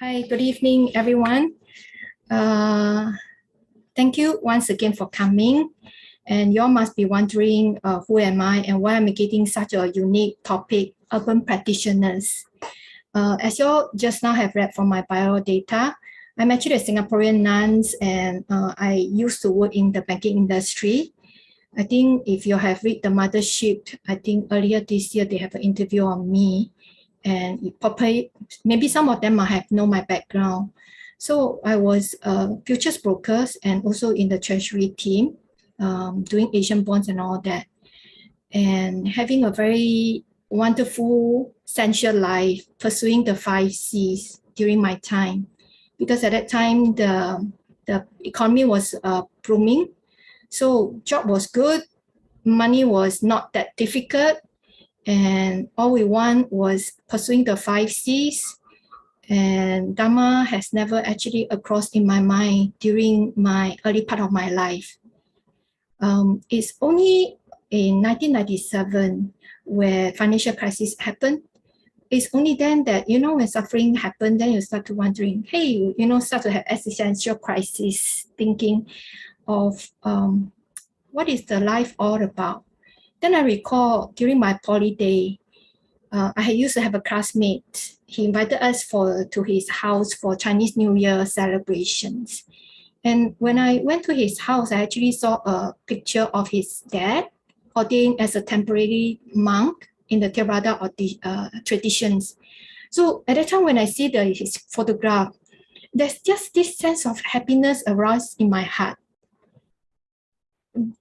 Hi, good evening, everyone. Thank you once again for coming. And you all must be wondering who am I and why I'm getting such a unique topic, urban practitioners. As you all just now have read from my bio data, I'm actually a Singaporean nun and I used to work in the banking industry. I think if you have read the Mothership, I think earlier this year they have an interview on me. And probably, maybe some of them might have known my background. So I was futures brokers and also in the treasury team, doing Asian bonds and all that, and having a very wonderful, sensual life, pursuing the 5 Cs during my time. Because at that time, the economy was booming. So job was good, money was not that difficult, and all we want was pursuing the 5 Cs. And Dharma has never actually crossed in my mind during my early part of my life. It's only in 1997 where financial crisis happened. It's only then that, when suffering happened, then you start to wondering, hey, start to have existential crisis, thinking of what is the life all about? Then I recall during my poly day, I used to have a classmate. He invited us to his house for Chinese New Year celebrations. And when I went to his house, I actually saw a picture of his dad ordained as a temporary monk in the Theravada traditions. So at that time, when I see his photograph, there's just this sense of happiness arise in my heart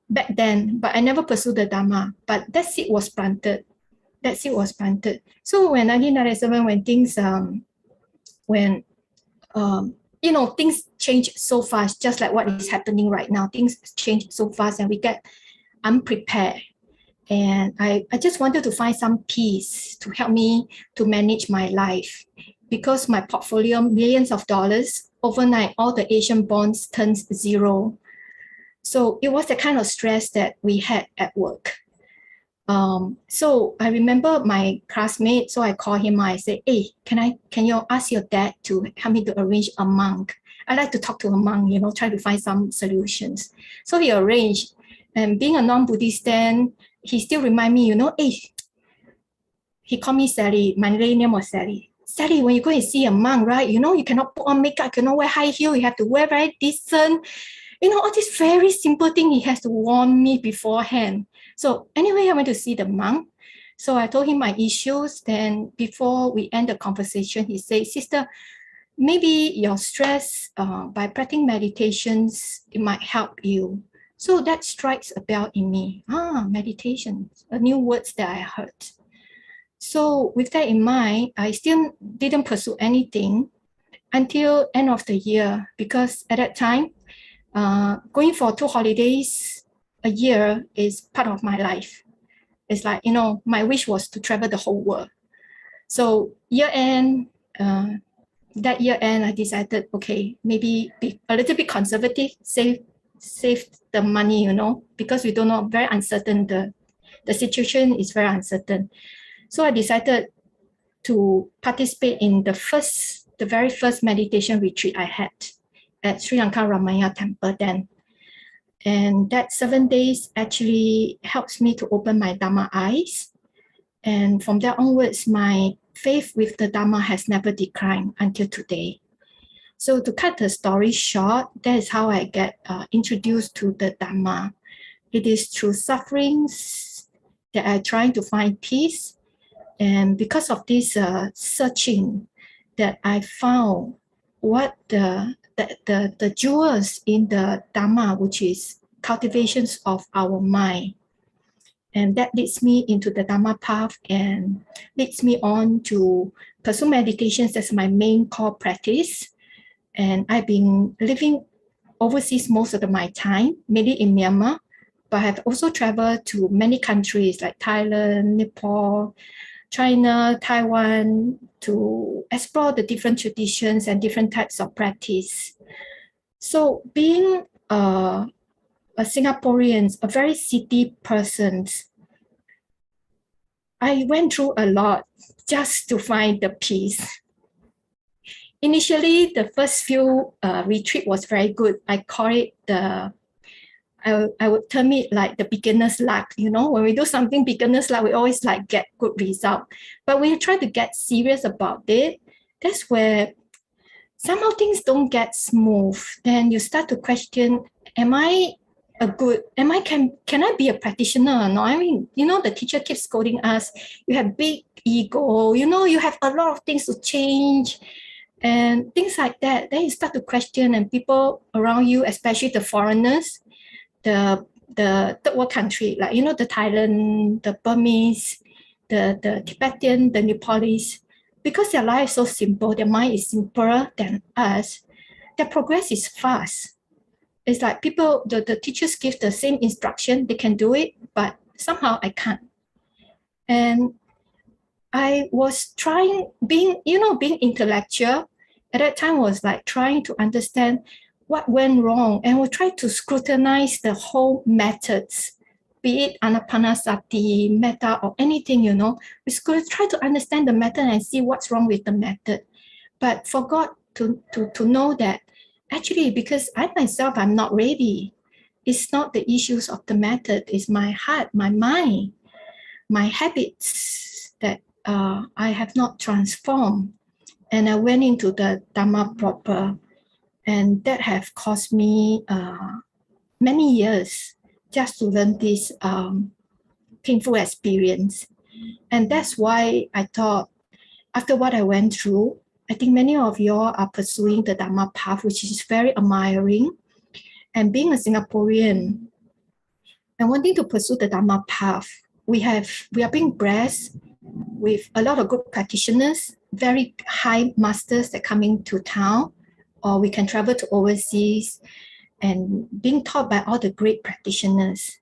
back then, but I never pursued the Dharma. But that seed was planted. So when 1997, when things, things change so fast, just like what is happening right now, things change so fast and we get unprepared. And I just wanted to find some peace to help me to manage my life because my portfolio, millions of dollars, overnight, all the Asian bonds turns zero. So it was the kind of stress that we had at work. So I remember my classmate, so I called him. I said, hey, can you ask your dad to help me to arrange a monk? I like to talk to a monk, try to find some solutions. So he arranged, and being a non-Buddhist then, he still remind me, hey, he called me Sally. My name was Sally. Sally, when you go and see a monk, right, you cannot put on makeup, you cannot wear high heel, you have to wear very decent. All this very simple thing he has to warn me beforehand. So anyway, I went to see the monk. So I told him my issues. Then before we end the conversation, he said, sister, maybe your stress by practicing meditations, it might help you. So that strikes a bell in me. Meditation, a new words that I heard. So with that in mind, I still didn't pursue anything until end of the year, because at that time, going for 2 holidays a year is part of my life. It's like, my wish was to travel the whole world. So that year end, I decided, okay, maybe be a little bit conservative, save the money, because we don't know, very uncertain. The situation is very uncertain. So I decided to participate in the very first meditation retreat I had at Sri Lanka Ramaya Temple then. And that 7 days actually helps me to open my Dharma eyes. And from there onwards, my faith with the Dharma has never declined until today. So to cut the story short, that is how I get introduced to the Dharma. It is through sufferings that I try to find peace. And because of this searching, that I found what the jewels in the Dharma, which is cultivations of our mind. And that leads me into the Dharma path and leads me on to pursue meditations as my main core practice. And I've been living overseas most of my time, mainly in Myanmar, but I've also traveled to many countries like Thailand, Nepal, China, Taiwan, to explore the different traditions and different types of practice. So being a Singaporean, a very city person, I went through a lot just to find the peace. initially, the first few retreat was very good. I call it I would term it like the beginner's luck. You know, when we do something beginner's luck, we always like get good result. But when you try to get serious about it, that's where somehow things don't get smooth. Then you start to question, can I be a practitioner or not? I mean, you know, the teacher keeps scolding us, you have big ego, you know, you have a lot of things to change and things like that. Then you start to question, and people around you, especially the foreigners, the third world country, like, you know, the Thailand, the Burmese, the Tibetan, the Nepalese, because their life is so simple, their mind is simpler than us, their progress is fast. It's like the teachers give the same instruction, they can do it, but somehow I can't. And I was trying, being intellectual at that time, was like trying to understand what went wrong, and we try to scrutinize the whole methods, be it anapanasati, metta, or anything, you know. We try to understand the method and see what's wrong with the method, but forgot to know that actually, because I myself, I'm not ready. It's not the issues of the method, it's my heart, my mind, my habits that I have not transformed. And I went into the Dhamma proper, and that have cost me many years just to learn this painful experience. And that's why I thought, after what I went through, I think many of you all are pursuing the Dhamma path, which is very admiring. And being a Singaporean and wanting to pursue the Dhamma path, we are being blessed with a lot of good practitioners, very high masters that come into town, or we can travel to overseas and being taught by all the great practitioners.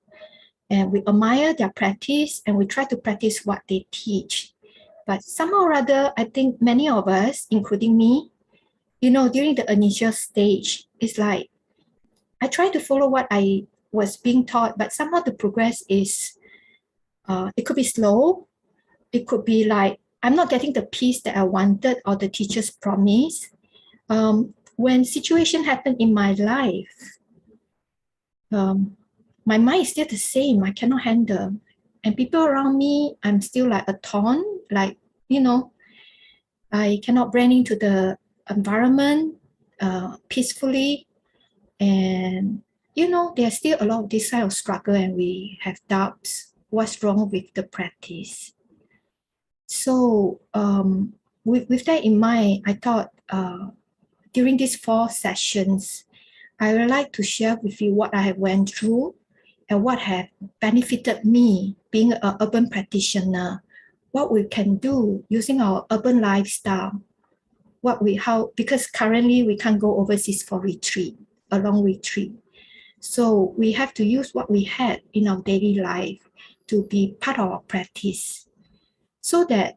And we admire their practice and we try to practice what they teach. But somehow or other, I think many of us, including me, you know, during the initial stage, it's like I try to follow what I was being taught, but somehow the progress is, it could be slow. It could be like, I'm not getting the peace that I wanted or the teacher's promise. When situation happened in my life, my mind is still the same. I cannot handle. And people around me, I'm still like a thorn, like, you know, I cannot blend into the environment peacefully. And, you know, there's still a lot of this kind of struggle, and we have doubts what's wrong with the practice. So with that in mind, I thought during these 4 sessions, I would like to share with you what I have went through and what have benefited me being an urban practitioner, what we can do using our urban lifestyle, because currently we can't go overseas for retreat, a long retreat. So we have to use what we had in our daily life to be part of our practice, so that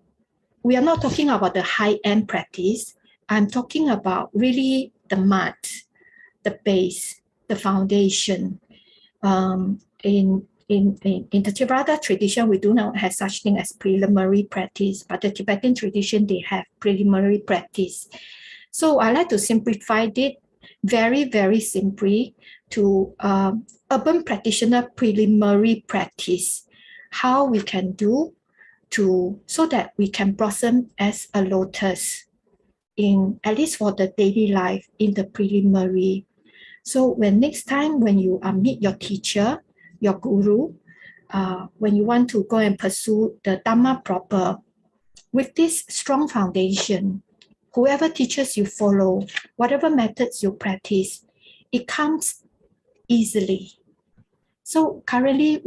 we are not talking about the high-end practice. I'm talking about really the mud, the base, the foundation. In the Theravada tradition, we do not have such thing as preliminary practice, but the Tibetan tradition, they have preliminary practice. So I like to simplify it very, very simply to urban practitioner preliminary practice, how we can do so that we can blossom as a lotus in, at least for the daily life, in the preliminary. So when next time when you meet your teacher, your guru, when you want to go and pursue the Dhamma proper, with this strong foundation, whoever teaches you follow, whatever methods you practice, it comes easily. So currently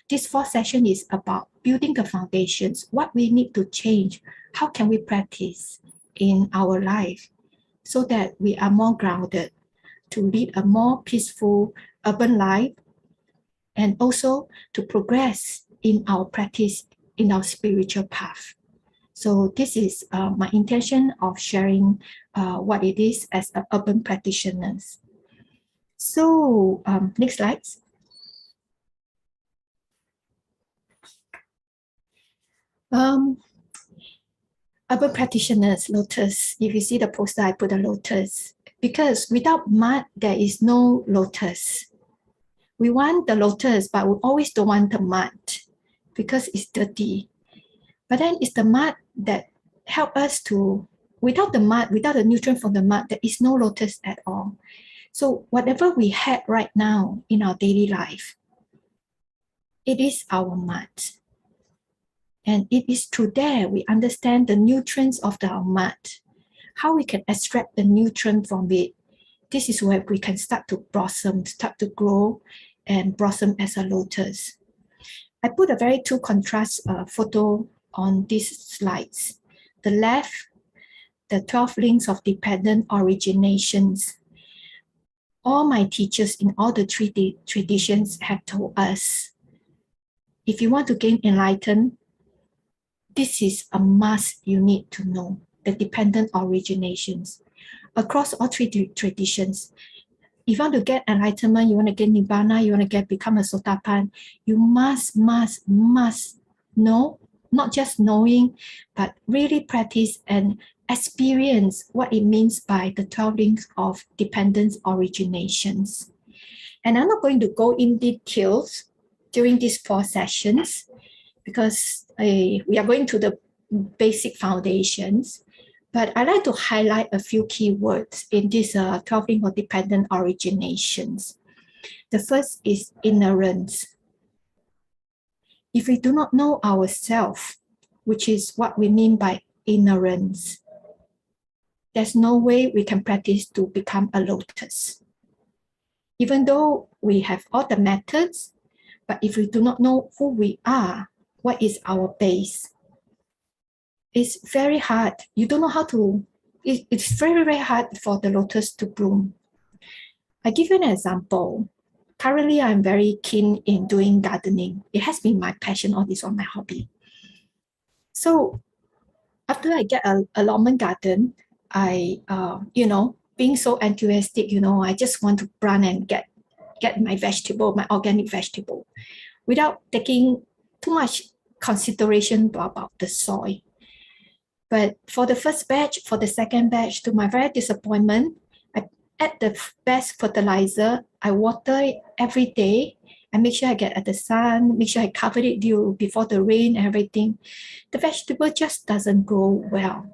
this 4th session is about building the foundations, what we need to change, how can we practice in our life so that we are more grounded to lead a more peaceful urban life, and also to progress in our practice, in our spiritual path. So this is my intention of sharing what it is as an urban practitioner. So next slide. urban practitioners, lotus. If you see the poster, I put a lotus. Because without mud, there is no lotus. We want the lotus, but we always don't want the mud because it's dirty. But then it's the mud that help us to, without the mud, without the nutrient from the mud, there is no lotus at all. So whatever we had right now in our daily life, it is our mud. And it is through there we understand the nutrients of our mud, how we can extract the nutrient from it. This is where we can start to blossom, start to grow and blossom as a lotus. I put a very two contrast photo on these slides. The left, the 12 links of dependent originations. All my teachers in all the three traditions have told us, if you want to gain enlightenment, this is a must you need to know, the dependent originations. Across all three traditions, if you want to get enlightenment, you want to get nibbana, you want to become a sotapan, you must know, not just knowing, but really practice and experience what it means by the 12 links of dependent originations. And I'm not going to go in details during these 4 sessions because we are going to the basic foundations. But I like to highlight a few key words in this 12 links of dependent originations. The first is ignorance. If we do not know ourselves, which is what we mean by ignorance, there's no way we can practice to become a lotus. Even though we have all the methods, but if we do not know who we are, what is our base, it's very hard. You don't know how to, it's very, very hard for the lotus to bloom. I give you an example. Currently, I'm very keen in doing gardening. It has been my passion, all this on my hobby. So after I get a allotment garden, I, being so enthusiastic, I just want to plant and get my vegetable, my organic vegetable, without taking too much consideration about the soil. But for the first batch, for the second batch, to my very disappointment, I add the best fertilizer. I water it every day. I make sure I get at the sun, make sure I cover it before the rain, everything. The vegetable just doesn't grow well.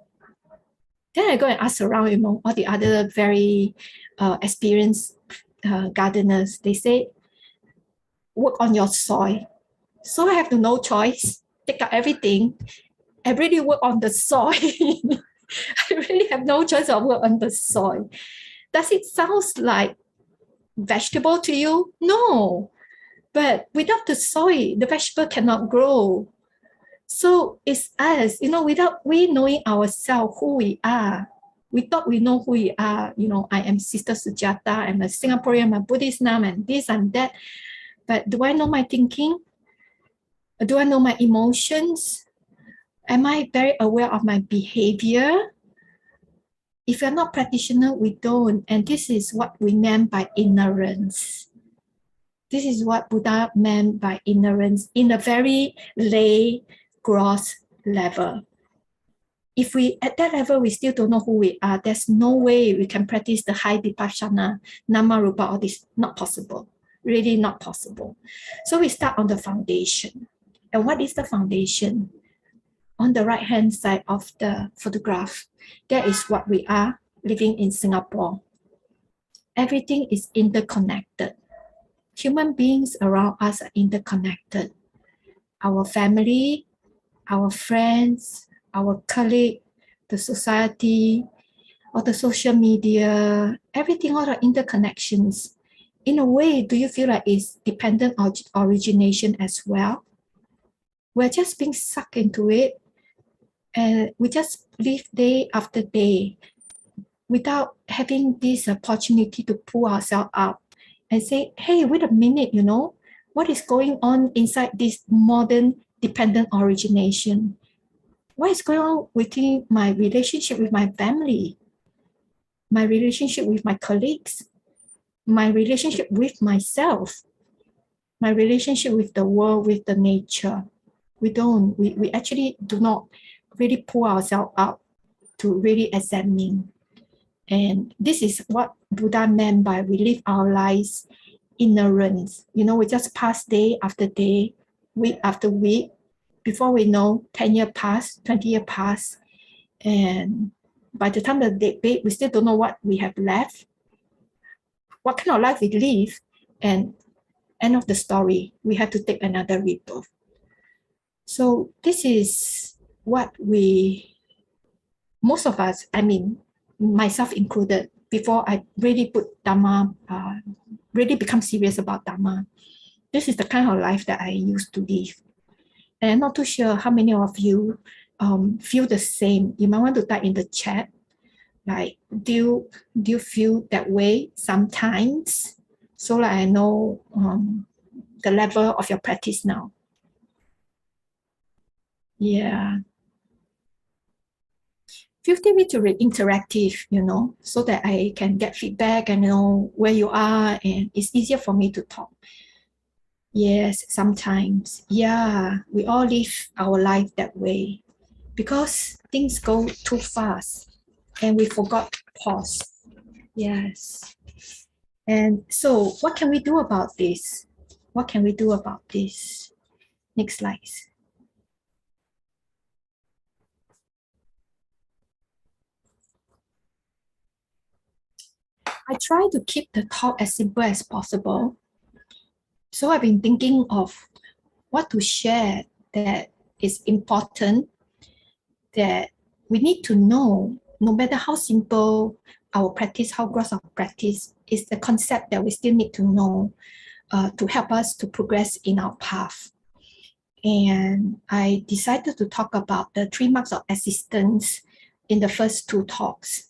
Then I go and ask around, all the other very experienced gardeners. They say, work on your soil. So I have no choice, take out everything. I really work on the soil. I really have no choice of work on the soil. Does it sound like vegetable to you? No. But without the soil, the vegetable cannot grow. So it's us, without we knowing ourselves, who we are. We thought we know who we are. I am Sister Sujata, I'm a Singaporean, I'm a Buddhist now, and this and that. But do I know my thinking? Do I know my emotions? Am I very aware of my behavior? If you're not practitioner, we don't. And this is what we meant by ignorance. This is what Buddha meant by ignorance in a very lay, gross level. If we, at that level, we still don't know who we are, there's no way we can practice the high vipassana, nama, rupa, all this, not possible. Really not possible. So we start on the foundation. And what is the foundation? On the right-hand side of the photograph, that is what we are living in Singapore. Everything is interconnected. Human beings around us are interconnected. Our family, our friends, our colleague, the society, or the social media, everything, all the interconnections. In a way, do you feel like it's dependent origination as well? We're just being sucked into it, and we just live day after day without having this opportunity to pull ourselves up and say, hey, wait a minute, what is going on inside this modern dependent origination? What is going on within my relationship with my family, my relationship with my colleagues, my relationship with myself, my relationship with the world, with the nature? We actually do not really pull ourselves up to really examine. And this is what Buddha meant by we live our lives ignorance. You know, we just pass day after day, week after week. Before we know, 10 years pass, 20 years pass. And by the time the day, we still don't know what we have left, what kind of life we live. And end of the story, we have to take another rebirth. So this is what most of us, I mean, myself included, before I really put Dharma, really become serious about Dharma, this is the kind of life that I used to live. And I'm not too sure how many of you feel the same. You might want to type in the chat, like, do you feel that way sometimes? So that I know the level of your practice now. Yeah. Feel free to be interactive, you know, so that I can get feedback and know where you are, and it's easier for me to talk. Yes, sometimes. Yeah, we all live our life that way because things go too fast and we forgot pause. Yes. And so what can we do about this? What can we do about this? Next slide. I try to keep the talk as simple as possible. So I've been thinking of what to share that is important, that we need to know, no matter how simple our practice, how gross our practice, is the concept that we still need to know to help us to progress in our path. And I decided to talk about the 3 marks of existence in the first 2 talks.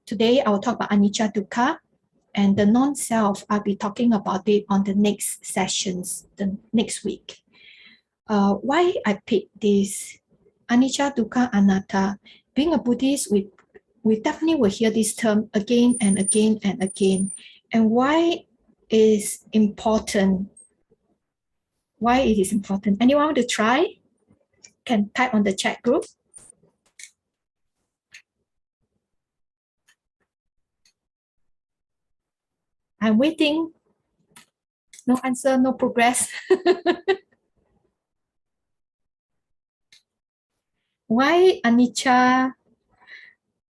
Today, I will talk about Anicca, Dukkha, and the non-self. I'll be talking about it on the next sessions, the next week. Why I picked this Anicca, Dukkha, Anatta? Being a Buddhist, we definitely will hear this term again and again and again. And why is important? Why it is important? Anyone want to try? Can type on the chat group. I'm waiting. No answer, no progress. Why Anicca,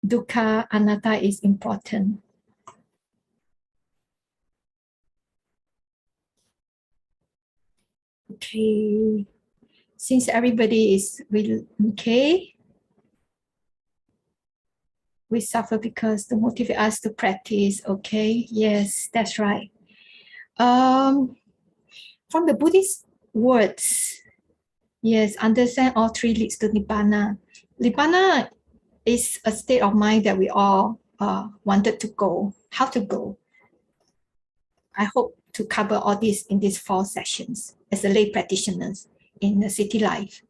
Dukkha, Anatta is important? Okay. Since everybody is okay, we suffer because to motivate us to practice. Okay, yes, that's right. From the Buddhist words, yes, understand all 3 leads to Nibbana. Nibbana is a state of mind that we all wanted to go. How to go? I hope to cover all this in these 4 sessions as a lay practitioners in the city life.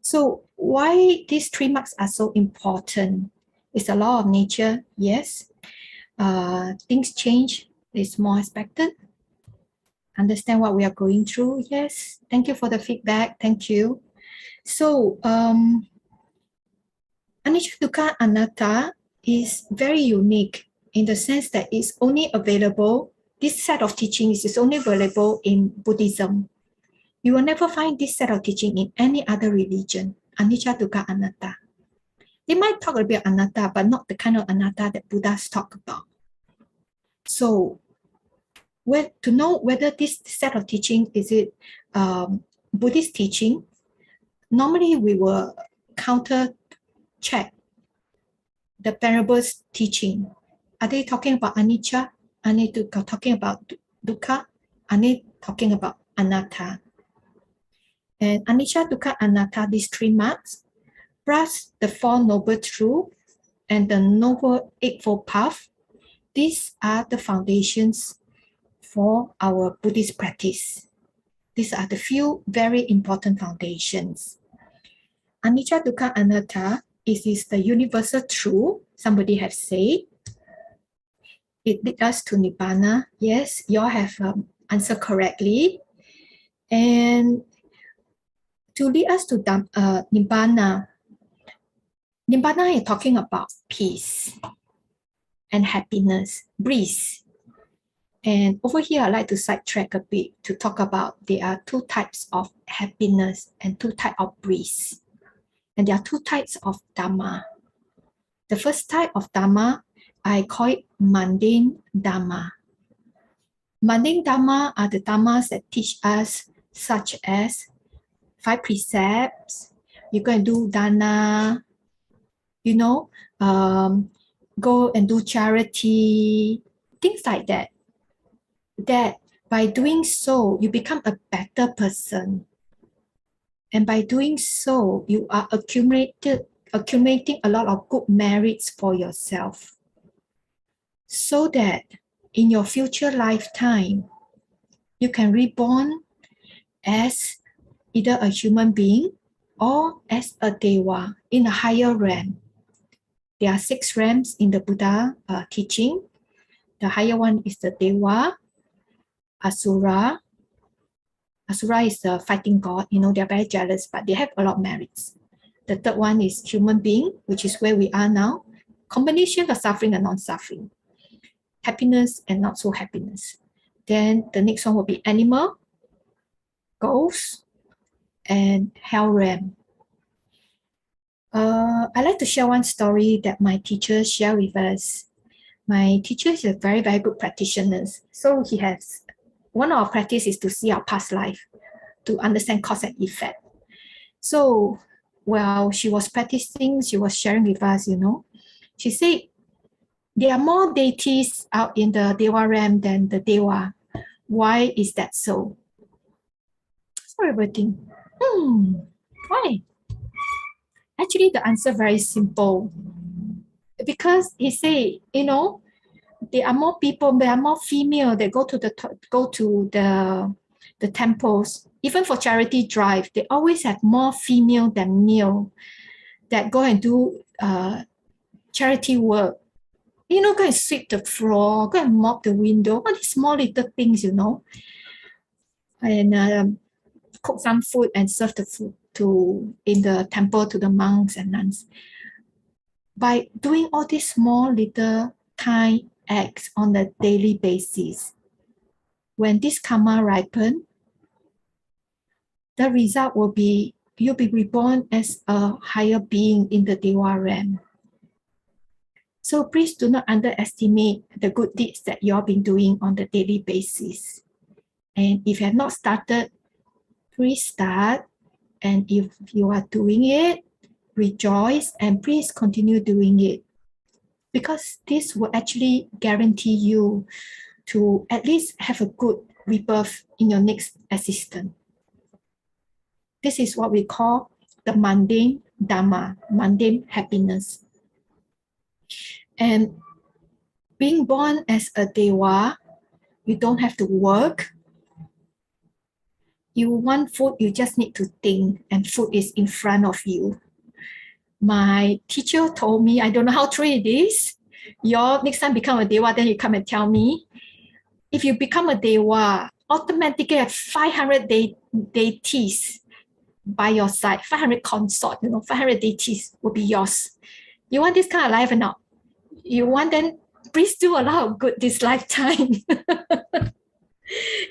So why these 3 marks are so important? It's a law of nature, yes. Things change, it's more expected. Understand what we are going through, yes. Thank you for the feedback, thank you. So Anicca, Dukkha, Anatta is very unique in the sense that it's only available, this set of teachings is only available in Buddhism. You will never find this set of teaching in any other religion, Anicca, Dukkha, Anatta. They might talk about anatta, but not the kind of anatta that Buddhas talk about. So to know whether this set of teaching is it Buddhist teaching, normally we will counter check the parables teaching. Are they talking about anicca? Are they talking about dukkha? Are they talking about anatta? And anicca, dukkha, anatta, these 3 marks, plus the 4 noble truths and the noble eightfold path, these are the foundations for our Buddhist practice. These are the few very important foundations. Anicca, Dukkha, Anatta is the universal truth. Somebody have said. It leads us to Nibbana. Yes, you all have answered correctly. And to lead us to Nibbana, Nibbana is talking about peace and happiness, bliss. And over here, I'd like to sidetrack a bit to talk about there are two types of happiness and two types of bliss. And there are two types of Dhamma. The first type of Dhamma, I call it mundane Dhamma. Mundane Dhamma are the Dhammas that teach us, such as 5 precepts, you go and do dana, go and do charity, things like that. That by doing so, you become a better person. And by doing so, you are accumulating a lot of good merits for yourself. So that in your future lifetime, you can reborn as either a human being or as a Deva in a higher realm. There are 6 realms in the Buddha teaching. The higher one is the Deva, Asura. Asura is the fighting god. They're very jealous, but they have a lot of merits. The third one is human being, which is where we are now. Combination of suffering and non-suffering. Happiness and not so happiness. Then the next one will be animal, ghost, and hell realm. I like to share one story that my teacher shared with us. My teacher is a very, very good practitioner. So he has, one of our practice is to see our past life, to understand cause and effect. So while she was practicing, she was sharing with us, she said, there are more deities out in the Deva realm than the Deva. Why is that so? So everything. Why? Actually, the answer very simple. Because he say, there are more people, there are more female that go to the temples. Even for charity drive, they always have more female than male that go and do charity work. Go and sweep the floor, go and mop the window, all these small little things, and cook some food and serve the food in the temple to the monks and nuns. By doing all these small little kind acts on a daily basis, when this karma ripen, the result will be you'll be reborn as a higher being in the Deva realm. So please do not underestimate the good deeds that you've been doing on the daily basis. And if you have not started, please start. And if you are doing it, rejoice and please continue doing it. Because this will actually guarantee you to at least have a good rebirth in your next existence. This is what we call the mundane Dhamma, mundane happiness. And being born as a Deva, you don't have to work. You want food, you just need to think, and food is in front of you. My teacher told me, I don't know how true it is. You next time become a Deva, then you come and tell me. If you become a Deva, automatically have 500 deities by your side, 500 consorts, 500 deities will be yours. You want this kind of life or not? You want, then please do a lot of good this lifetime.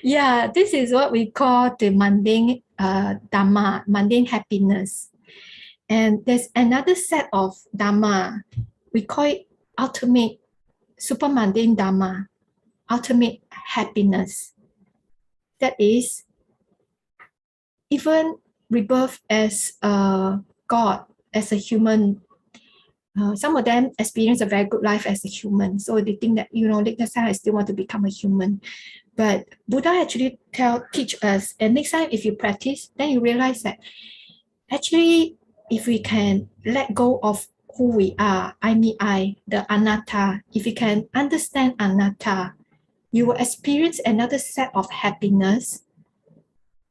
Yeah, this is what we call the mundane Dhamma, mundane happiness. And there's another set of Dhamma. We call it ultimate, super mundane Dhamma, ultimate happiness. That is, even rebirth as a God, as a human. Some of them experience a very good life as a human. So they think that, next time I still want to become a human. But Buddha actually teach us, and next time if you practice, then you realize that actually, if we can let go of who we are, the anatta, if you can understand anatta, you will experience another set of happiness,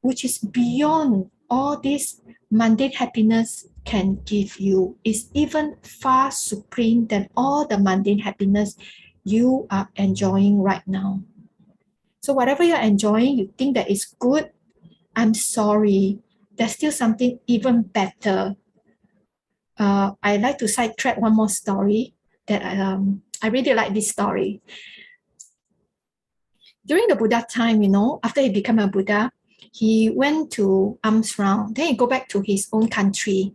which is beyond all this mundane happiness can give you. Is even far supreme than all the mundane happiness you are enjoying right now. So whatever you're enjoying, you think that is good, I'm sorry, there's still something even better I like to sidetrack one more story that I really like this story. During the Buddha time, after he became a Buddha, he went to alms round. Then he go back to his own country.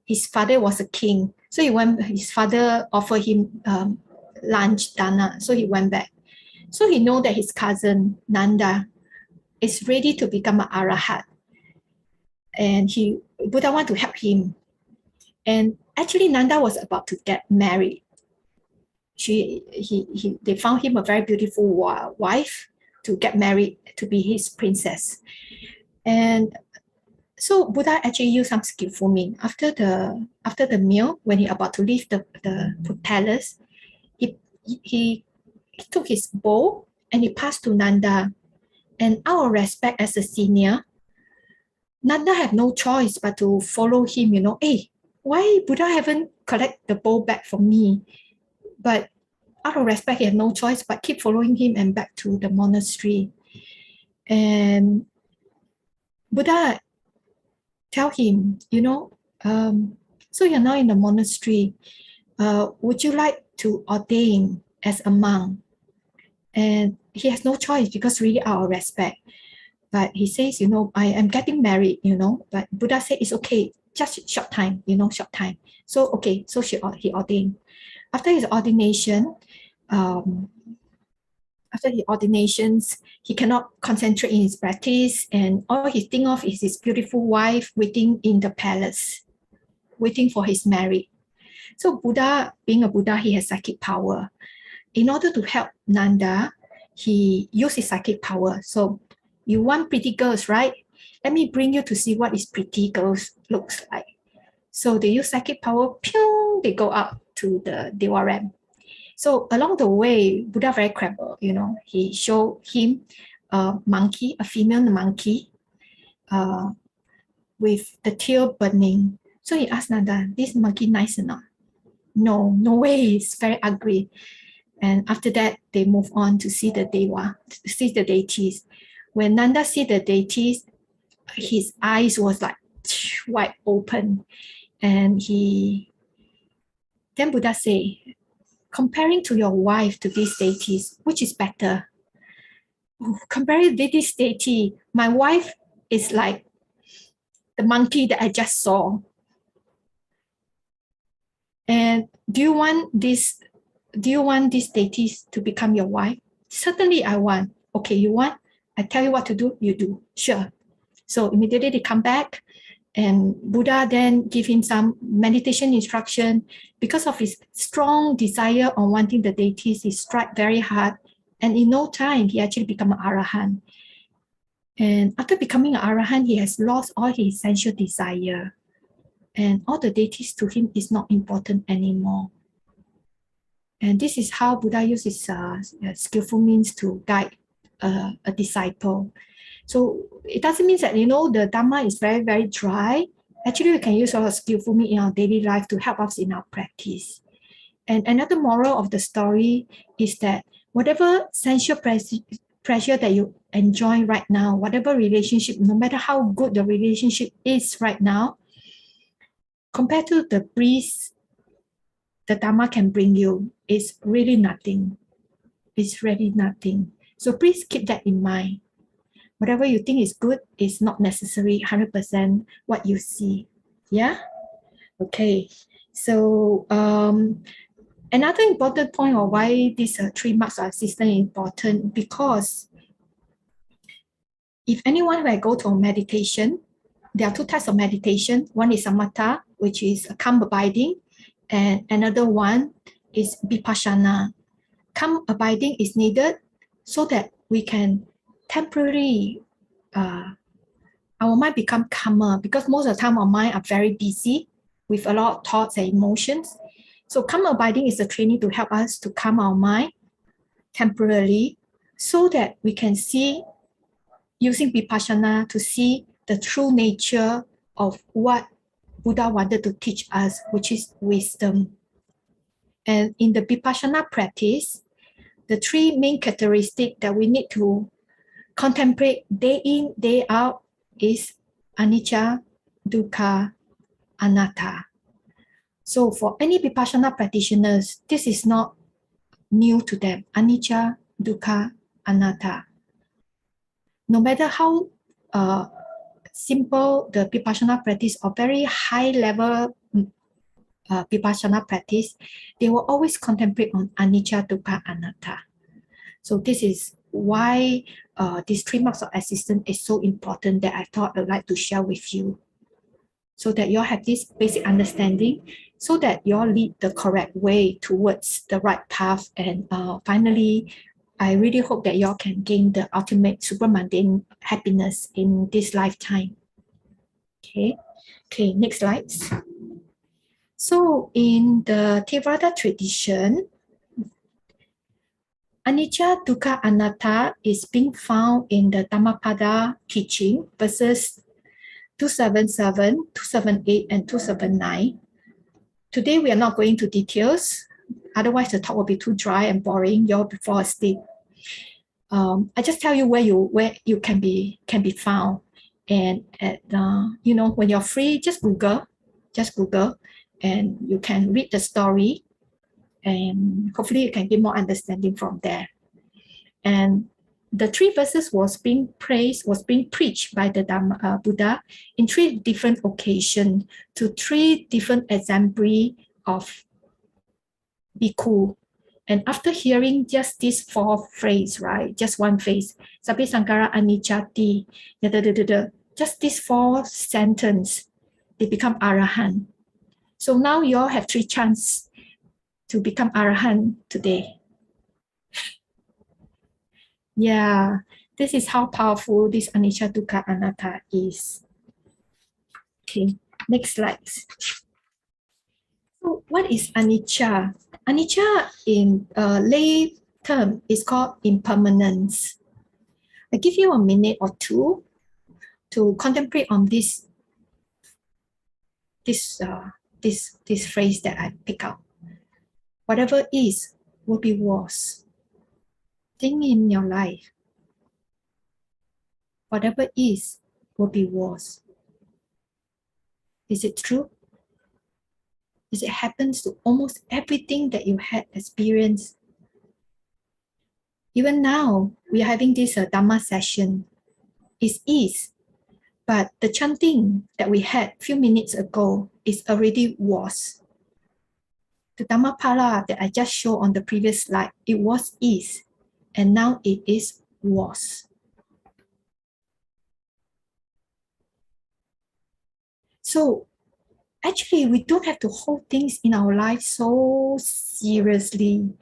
His father was a king. So his father offered him lunch, dana. So he went back. So he know that his cousin, Nanda, is ready to become an arahat. And Buddha want to help him. And actually, Nanda was about to get married. They found him a very beautiful wife to get married, to be his princess. And so Buddha actually used some skillful means. After the meal, when he about to leave the palace, he took his bowl and he passed to Nanda. And out of respect as a senior, Nanda had no choice but to follow him. Hey, why Buddha haven't collect the bowl back from me? But out of respect, he had no choice but keep following him and back to the monastery. And Buddha tell him, so you're now in the monastery. Would you like to ordain as a monk? And he has no choice because really out of respect. But he says, I am getting married, but Buddha said it's okay, just short time, short time. So, okay, so he ordained. After his ordination, he cannot concentrate in his practice, and all he think of is his beautiful wife waiting in the palace, waiting for his marriage. So Buddha, being a Buddha, he has psychic power. In order to help Nanda, he used his psychic power. So you want pretty girls, right? Let me bring you to see what is pretty girls looks like. So they use psychic power, pew, they go up to the Dewa Ram. So along the way, Buddha very clever, he showed him a monkey, a female monkey, with the tail burning. So he asked Nanda, this monkey nice or not? No way, it's very ugly. And after that, they move on to see the Dewa, to see the deities. When Nanda see the deities, his eyes was like wide open. And then Buddha say, comparing to your wife to these deities, which is better? Comparing to this deity, my wife is like the monkey that I just saw. And do you want these deities to become your wife? Certainly I want. Okay, you want? I tell you what to do, you do. Sure. So immediately they come back, and Buddha then give him some meditation instruction. Because of his strong desire on wanting the deities, he strike very hard. And in no time, he actually become an arahant. And after becoming an arahant, he has lost all his sensual desire. And all the deities to him is not important anymore. And this is how Buddha uses skillful means to guide a disciple. So it doesn't mean that, the Dhamma is very, very dry. Actually, we can use our skillful means in our daily life to help us in our practice. And another moral of the story is that whatever sensual pressure that you enjoy right now, whatever relationship, no matter how good the relationship is right now, compared to the bliss the Dhamma can bring you, is really nothing. It's really nothing. So please keep that in mind. Whatever you think is good is not necessarily 100% what you see. Yeah? Okay. So another important point of why these 3 marks of existence is important, because if anyone will go to meditation, there are 2 types of meditation. One is samatha, which is calm abiding, and another one is vipassana. Calm abiding is needed so that we can temporarily, our mind become calmer, because most of the time our mind are very busy with a lot of thoughts and emotions. So calm abiding is a training to help us to calm our mind temporarily, so that we can see, using vipassana, to see the true nature of what Buddha wanted to teach us, which is wisdom. And in the vipassana practice, the 3 main characteristics that we need to contemplate day in, day out is anicca, dukkha, anatta. So for any Vipassana practitioners, this is not new to them. Anicca, Dukkha, Anatta. No matter how simple the Vipassana practice or very high level Vipassana practice, they will always contemplate on Anicca, Dukkha, Anatta. So this is why these 3 marks of existence is so important that I thought I'd like to share with you, so that you all have this basic understanding, so that you all lead the correct way towards the right path. And finally, I really hope that you all can gain the ultimate supramundane happiness in this lifetime. Okay, next slide. So in the Theravada tradition, Anicca, Dukkha, Anatta is being found in the Dhammapada teaching, verses 277, 278, and 279. Today, we are not going to details. Otherwise, the talk will be too dry and boring. You'll fall asleep. I just tell you where you can be found. And at, when you're free, just Google, and you can read the story, and hopefully you can get more understanding from there. And the 3 verses was being preached by the Buddha in 3 different occasions to 3 different exemplary of bhikkhu. And after hearing just this 4 phrase, right, just one phrase, Sabbe Sankara Anicchati, just this 4 sentence, they become Arahant. So now you all have 3 chances to become Arahant today. Yeah, this is how powerful this Anicca, Dukkha, Anatta is. Okay, next slide. So what is Anicca? Anicca in lay term is called impermanence. I give you a minute or 2 to contemplate on this phrase that I pick up. Whatever is will be was. Think in your life. Whatever is will be was. Is it true? Is it happens to almost everything that you had experienced? Even now, we are having this Dhamma session. It is, but the chanting that we had a few minutes ago is already was. The Dhammapala that I just showed on the previous slide, it was is, and now it is was. So actually, we don't have to hold things in our life so seriously.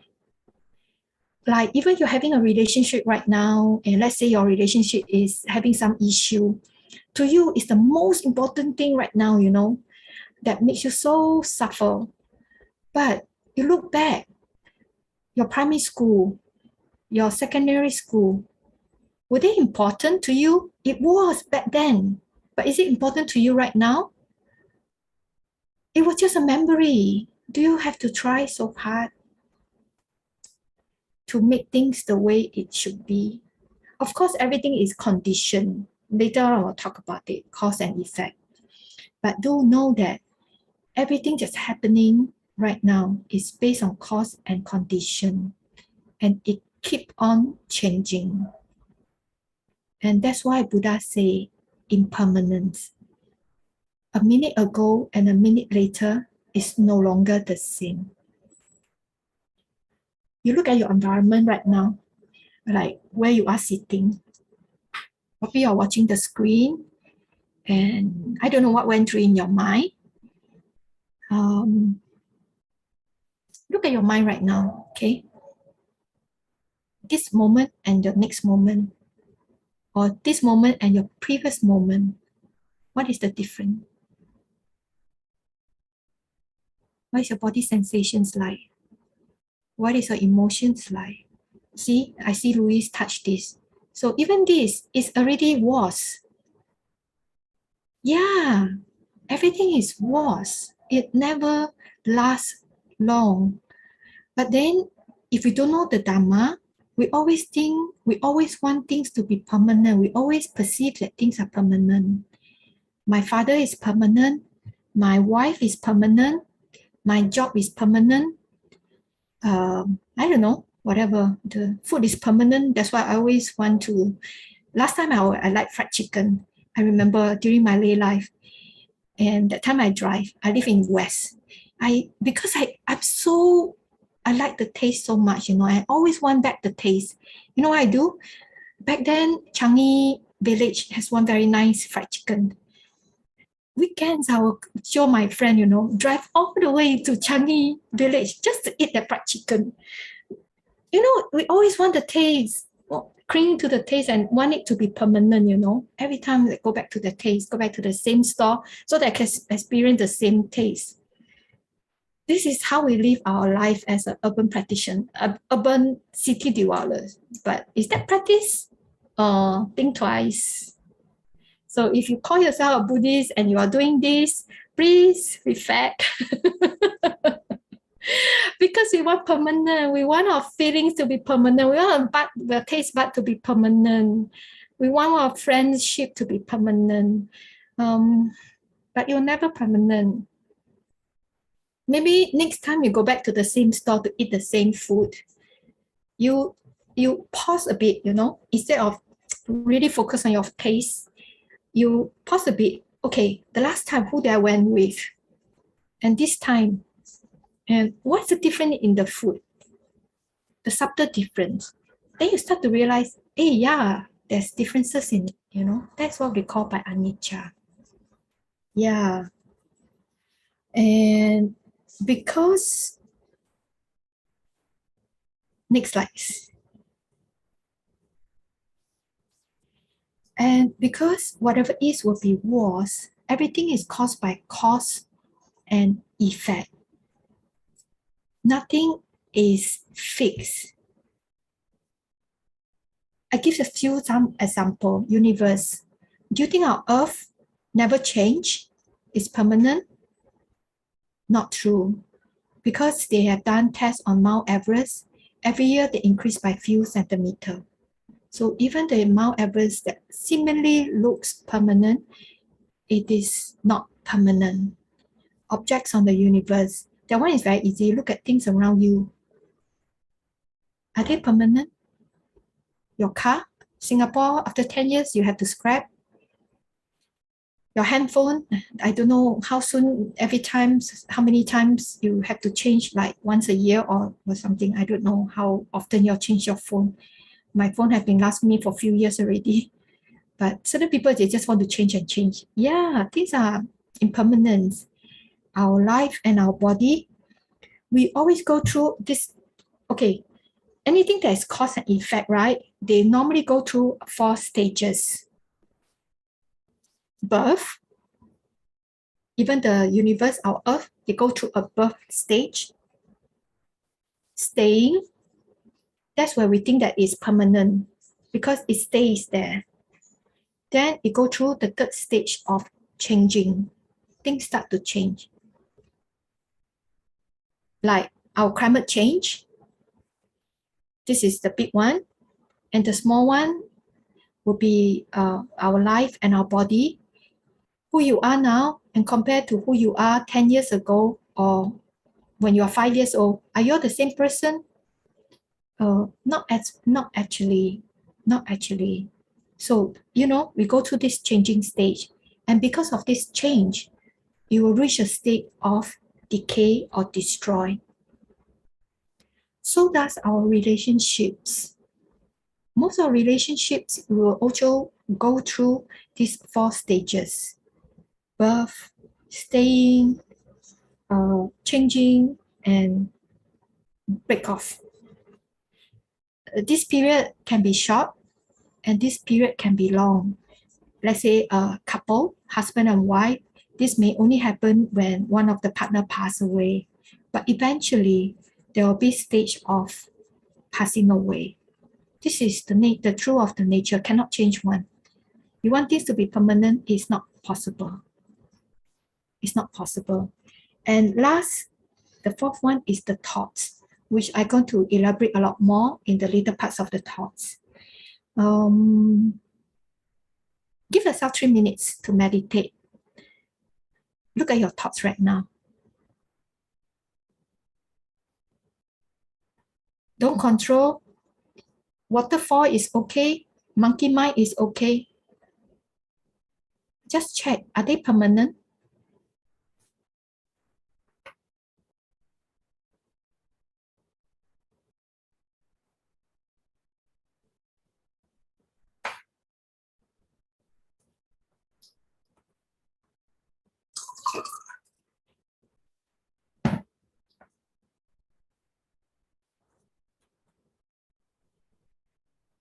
Like even you're having a relationship right now, and let's say your relationship is having some issue, to you it's the most important thing right now, that makes you so suffer. But you look back, your primary school, your secondary school, were they important to you? It was back then, but is it important to you right now? It was just a memory. Do you have to try so hard to make things the way it should be? Of course, everything is conditioned. Later I will talk about it, cause and effect. But do know that everything that's happening right now is based on cause and condition, and it keep on changing. And that's why Buddha say impermanence. A minute ago and a minute later is no longer the same. You look at your environment right now, like where you are sitting. Probably you're watching the screen, and I don't know what went through in your mind. Look at your mind right now, okay? This moment and your next moment, or this moment and your previous moment, what is the difference? What is your body sensations like? What is your emotions like? See, I see Louise touch this. So even this is already was. Yeah, everything is was. It never lasts long. But then if we don't know the Dhamma, we always want things to be permanent. We always perceive that things are permanent. My father is permanent. My wife is permanent. my job is permanent. I don't know, whatever. The food is permanent. That's why I always want to. Last time I like fried chicken. I remember during my lay life, and that time I drive. I live in West. Because I like the taste so much. I always want back the taste. You know what I do? Back then, Changi Village has one very nice fried chicken. Weekends, I will show my friend, drive all the way to Changi Village just to eat that fried chicken. We always want the taste, cling to the taste and want it to be permanent, Every time they go back to the taste, go back to the same store so that I can experience the same taste. This is how we live our life as an urban practitioner, urban city dwellers. But is that practice? Think twice. So if you call yourself a Buddhist and you are doing this, please reflect. Because we want permanent. We want our feelings to be permanent. We want the taste bud to be permanent. We want our friendship to be permanent. But you're never permanent. Maybe next time you go back to the same store to eat the same food, you pause a bit, instead of really focus on your taste, you pause a bit. Okay, the last time who did I went with? And this time, and what's the difference in the food? The subtle difference. Then you start to realize, hey, yeah, there's differences in it, That's what we call by Anicca. Yeah. And because, next slide. And because whatever is will be was, everything is caused by cause and effect. Nothing is fixed. I give some example. Universe. Do you think our Earth never change? It's permanent? Not true. Because they have done tests on Mount Everest, every year they increase by few centimeters. So even the Mount Everest that seemingly looks permanent, it is not permanent. Objects on the universe, that one is very easy. Look at things around you. Are they permanent? Your car, Singapore, after 10 years, you have to scrap. Your handphone, I don't know how soon, how many times you have to change, like once a year or something. I don't know how often you change your phone. My phone has been lasting me for a few years already. But certain people, they just want to change and change. Yeah, these are impermanence. Our life and our body, we always go through this. Okay, anything that is cause and effect, right? They normally go through 4 stages. Birth, even the universe, our Earth, they go through a birth stage. Staying, that's where we think that is permanent because it stays there. Then it go through the 3rd stage of changing. Things start to change. Like our climate change. This is the big one. And the small one will be our life and our body. Who you are now and compared to who you are 10 years ago or when you are 5 years old, are you the same person? Not actually. So, we go through this changing stage. And because of this change, you will reach a state of decay or destroy. So does our relationships. Most of our relationships will also go through these 4 stages. Birth, staying, changing, and break off. This period can be short and this period can be long. Let's say a couple, husband and wife, this may only happen when one of the partner pass away, but eventually there will be stage of passing away. This is the truth of the nature, cannot change one. You want this to be permanent, it's not possible. It's not possible. And last, the 4th one is the thoughts, which I'm going to elaborate a lot more in the later parts of the thoughts. Give yourself 3 minutes to meditate. Look at your thoughts right now. Don't control. Waterfall is okay. Monkey mind is okay. Just check, are they permanent?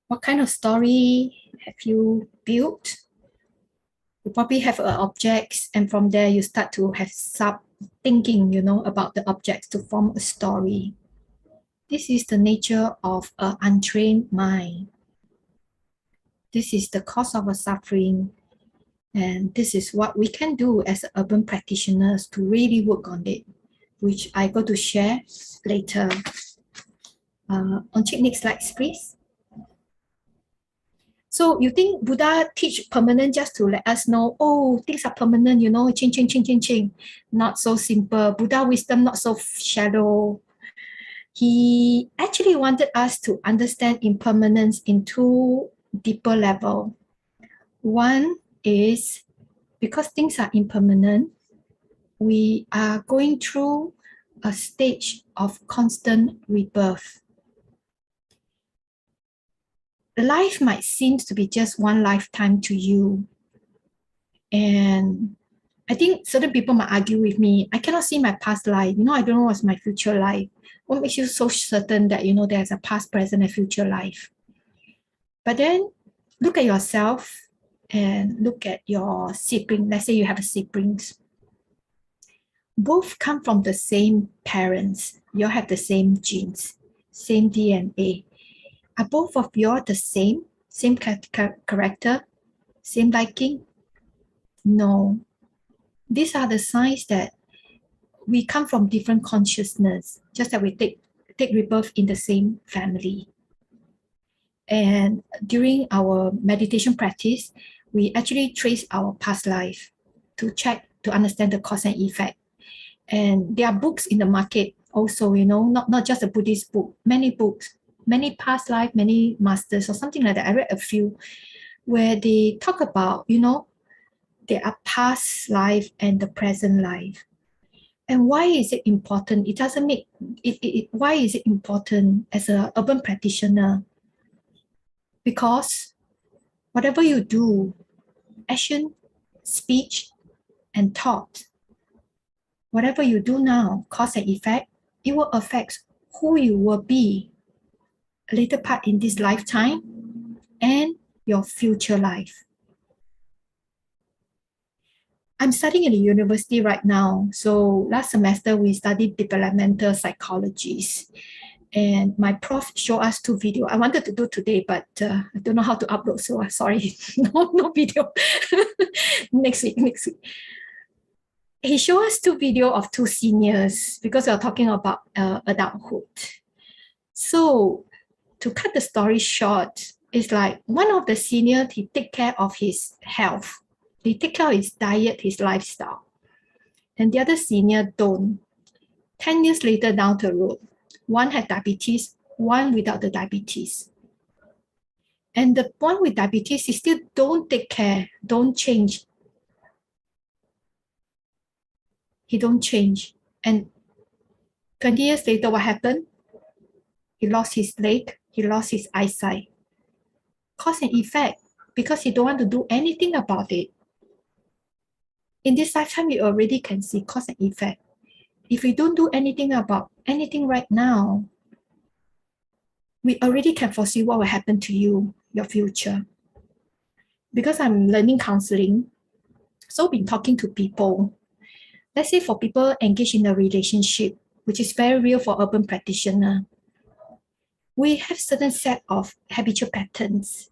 What kind of story have you built? You probably have objects, and from there you start to have sub thinking, about the objects to form a story. This is the nature of an untrained mind. This is the cause of a suffering, and this is what we can do as urban practitioners to really work on it, which I go to share later. On check next slide, please. So you think Buddha teach permanent just to let us know, oh, things are permanent, change, change, change, change, change. Not so simple. Buddha wisdom not so shallow. He actually wanted us to understand impermanence in two deeper level. One is because things are impermanent, we are going through a stage of constant rebirth. Life might seem to be just one lifetime to you. And I think certain people might argue with me, I cannot see my past life. I don't know what's my future life. What makes you so certain that, there's a past, present, and future life? But then look at yourself and look at your sibling. Let's say you have siblings. Both come from the same parents. You have the same genes, same DNA. Are both of you the same? Same character? Same liking? No. These are the signs that we come from different consciousness, just that we take rebirth in the same family. And during our meditation practice, we actually trace our past life to check, to understand the cause and effect. And there are books in the market also, not just a Buddhist book, many books, many past life, many masters or something like that. I read a few where they talk about, there are past life and the present life. And why is it important? It doesn't make it. Why is it important as an urban practitioner? Because whatever you do, action, speech, and thought, whatever you do now, cause and effect, it will affect who you will be a later part in this lifetime and your future life. I'm studying in the university right now. So last semester, we studied developmental psychologies. And my prof showed us two videos. I wanted to do today, but I don't know how to upload. So sorry, no video. Next week. He showed us two videos of two seniors because we are talking about adulthood. So to cut the story short, it's like one of the seniors, he take care of his health. He take care of his diet, his lifestyle. And the other senior don't. 10 years later down the road, one had diabetes, one without the diabetes. And the one with diabetes, he still don't take care, don't change. He don't change. And 20 years later, what happened? He lost his leg, he lost his eyesight. Cause and effect, because he don't want to do anything about it. In this lifetime, you already can see cause and effect. If we don't do anything about anything right now, we already can foresee what will happen to you, your future. Because I'm learning counseling, so been talking to people. Let's say for people engaged in a relationship, which is very real for urban practitioner, we have certain set of habitual patterns,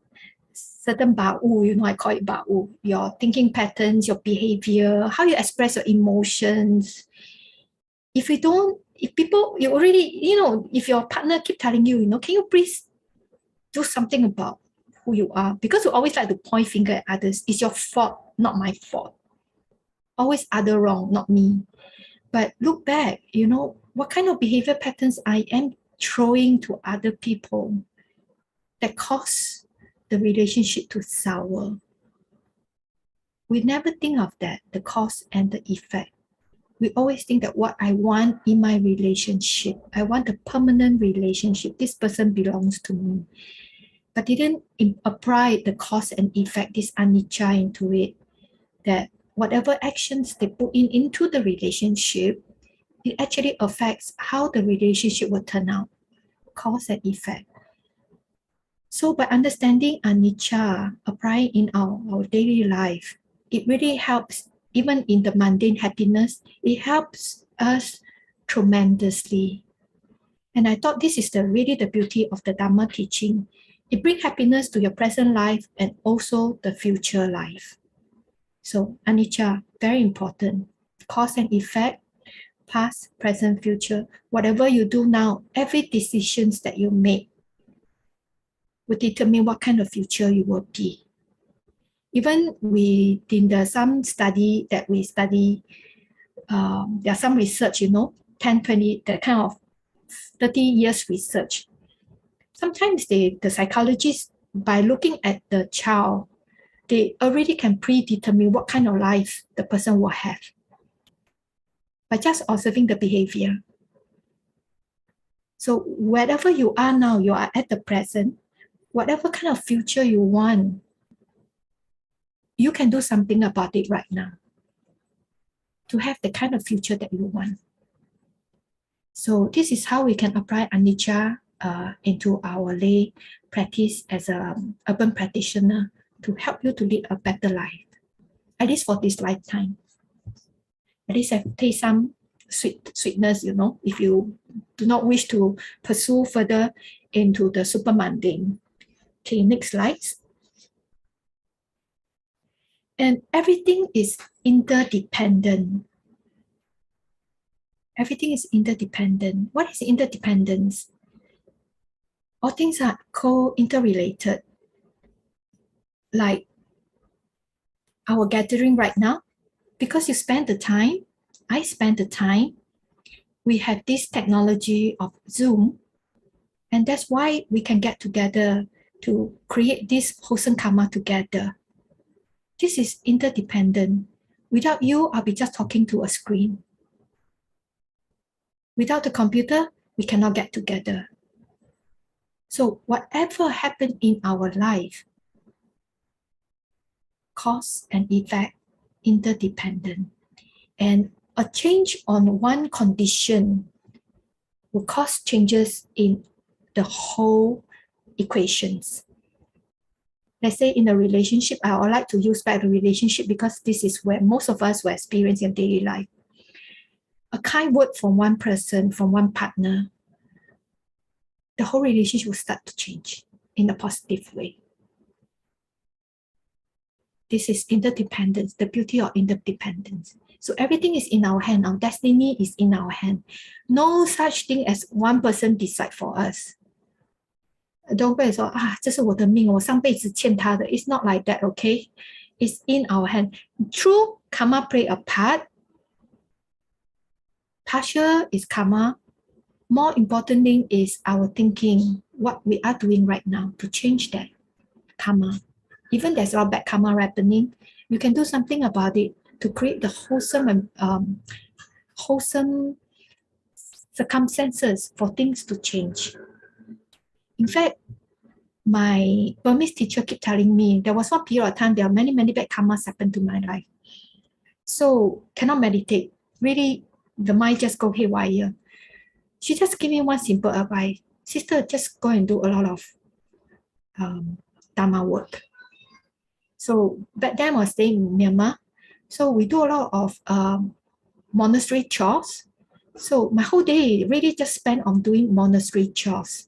certain ba'u, I call it ba'u, your thinking patterns, your behavior, how you express your emotions. If people, you already, if your partner keep telling you, can you please do something about who you are? Because you always like to point finger at others. It's your fault, not my fault. Always other wrong, not me. But look back, what kind of behavior patterns I am throwing to other people that cause the relationship to sour. We never think of that, the cause and the effect. We always think that what I want in my relationship, I want a permanent relationship. This person belongs to me. But didn't apply the cause and effect, this anicca, into it, that whatever actions they put into the relationship, it actually affects how the relationship will turn out, cause and effect. So by understanding anicca, applying in our daily life, it really helps, even in the mundane happiness, it helps us tremendously. And I thought this is really the beauty of the Dhamma teaching. It brings happiness to your present life and also the future life. So anicca, very important. Cause and effect, past, present, future. Whatever you do now, every decisions that you make will determine what kind of future you will be. Even in some study that we study, there are some research, 10, 20, that kind of 30 years research. Sometimes the psychologists, by looking at the child, they already can predetermine what kind of life the person will have by just observing the behavior. So wherever you are now, you are at the present, whatever kind of future you want, you can do something about it right now to have the kind of future that you want. So this is how we can apply anicca into our lay practice as an urban practitioner to help you to lead a better life, at least for this lifetime. At least have taste some sweetness, if you do not wish to pursue further into the super mundane. Okay, next slide. And everything is interdependent. Everything is interdependent. What is interdependence? All things are co-interrelated. Like our gathering right now, because you spend the time, I spend the time, we have this technology of Zoom, and that's why we can get together to create this wholesome karma together. This is interdependent. Without you, I'll be just talking to a screen. Without the computer, we cannot get together. So whatever happened in our life, cause and effect, interdependent. And a change on one condition will cause changes in the whole equations. Let's say in a relationship, I would like to use back the relationship because this is where most of us will experience in daily life. A kind word from one person, from one partner, the whole relationship will start to change in a positive way. This is interdependence, the beauty of interdependence. So everything is in our hand. Our destiny is in our hand. No such thing as one person decide for us. Don't go and say, 这是我的命，我上辈子欠他的. It's not like that, okay? It's in our hand. True karma play a part. Partial is karma. More important thing is our thinking, what we are doing right now to change that karma. Even there's a lot of bad karma happening, you can do something about it to create the wholesome circumstances for things to change. In fact, my Burmese teacher kept telling me there was one period of time there are many bad karmas happened to my life. So cannot meditate. Really, the mind just go haywire. She just gave me one simple advice. Sister, just go and do a lot of Dharma work. So back then I was staying in Myanmar. So we do a lot of monastery chores. So my whole day really just spent on doing monastery chores.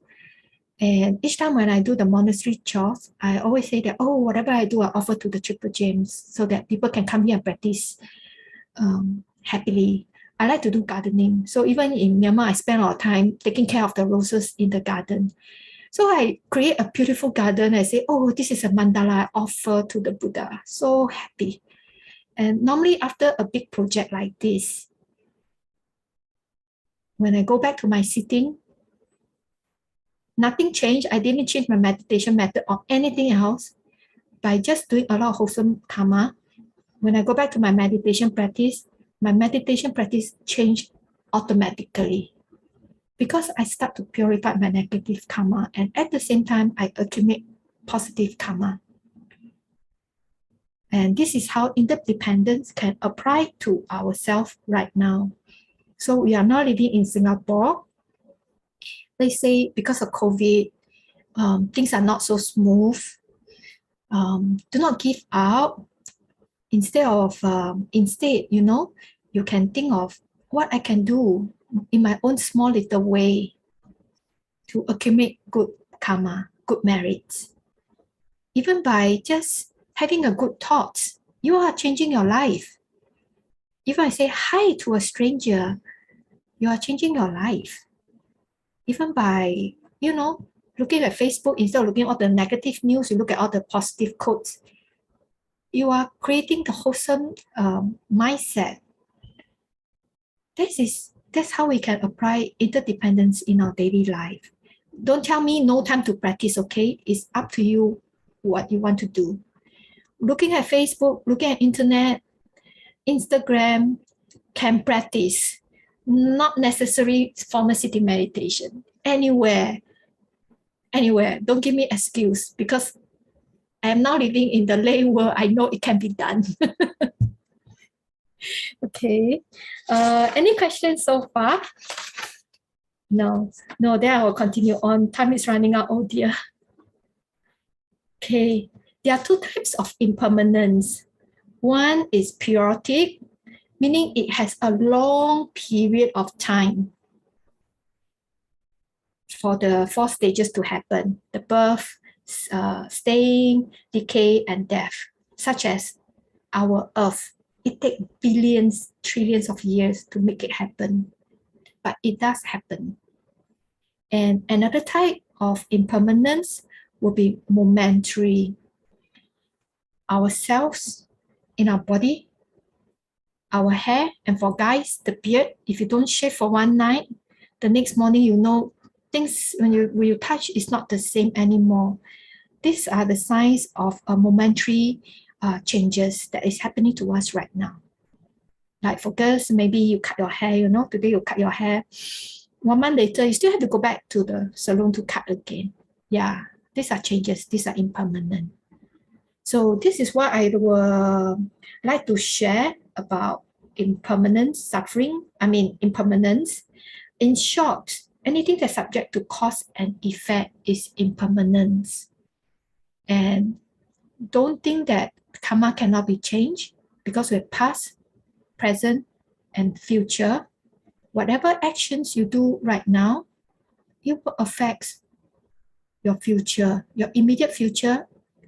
And each time when I do the monastery chores, I always say that, whatever I do, I offer to the Triple Gems so that people can come here and practice happily. I like to do gardening. So even in Myanmar, I spend a lot of time taking care of the roses in the garden. So I create a beautiful garden. I say, this is a mandala I offer to the Buddha. So happy. And normally after a big project like this, when I go back to my sitting, Nothing changed. I didn't change my meditation method or anything else. By just doing a lot of wholesome karma, when I go back to my meditation practice changed automatically because I start to purify my negative karma, and at the same time, I accumulate positive karma. And this is how interdependence can apply to ourselves right now. So we are now living in Singapore. They say because of COVID, things are not so smooth. Do not give up. Instead, you can think of what I can do in my own small little way to accumulate good karma, good merits. Even by just having a good thought, you are changing your life. If I say hi to a stranger, you are changing your life. Even by, looking at Facebook, instead of looking at all the negative news, you look at all the positive quotes. You are creating the wholesome mindset. That's how we can apply interdependence in our daily life. Don't tell me no time to practice, okay? It's up to you what you want to do. Looking at Facebook, looking at internet, Instagram can practice. Not necessary formal sitting meditation. Anywhere. Don't give me excuse because I am now living in the lay world. I know it can be done. Okay. Any questions so far? No, then I will continue on. Time is running out. Oh dear. Okay. There are two types of impermanence. One is periodic, meaning it has a long period of time for the four stages to happen: the birth, staying, decay, and death, such as our earth. It takes billions, trillions of years to make it happen, but it does happen. And another type of impermanence will be momentary. Ourselves in our body, our hair, and for guys, the beard. If you don't shave for one night, the next morning things when you touch is not the same anymore. These are the signs of a momentary changes that is happening to us right now. Like for girls, maybe you cut your hair, today you cut your hair. 1 month later, you still have to go back to the salon to cut again. Yeah, these are changes. These are impermanent. So this is what I would like to share about impermanence. In short, anything that's subject to cause and effect is impermanence. And don't think that karma cannot be changed because we're past, present, and future. Whatever actions you do right now, it will affect your future, your immediate future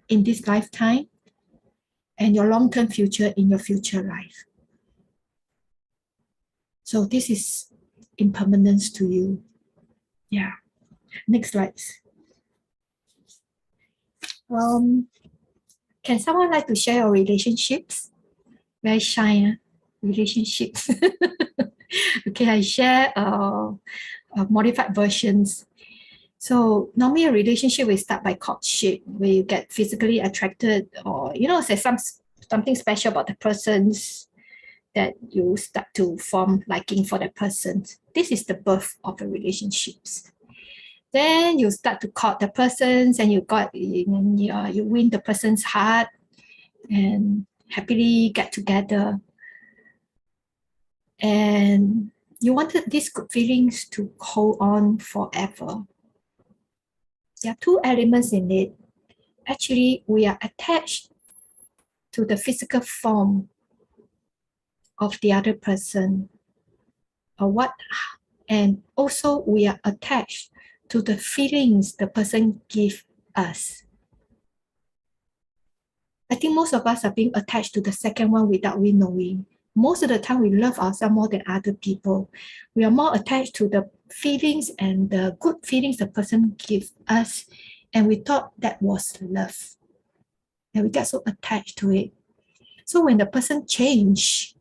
in this lifetime, and your long-term future in your future life. So this is impermanence to you. Yeah. Next slide. Can someone like to share your relationships? Very shy, relationships. Okay, I share modified versions. So normally a relationship will start by courtship, where you get physically attracted, or there's something special about the persons that you start to form liking for the person. This is the birth of the relationships. Then you start to court the persons, and you win the person's heart, and happily get together. And you wanted these good feelings to hold on forever. There are two elements in it. Actually, we are attached to the physical form of the other person, and also we are attached to the feelings the person gives us. I think most of us are being attached to the second one without we knowing. Most of the time, we love ourselves more than other people. We are more attached to the feelings and the good feelings the person gives us, and we thought that was love. And we get so attached to it. So when the person change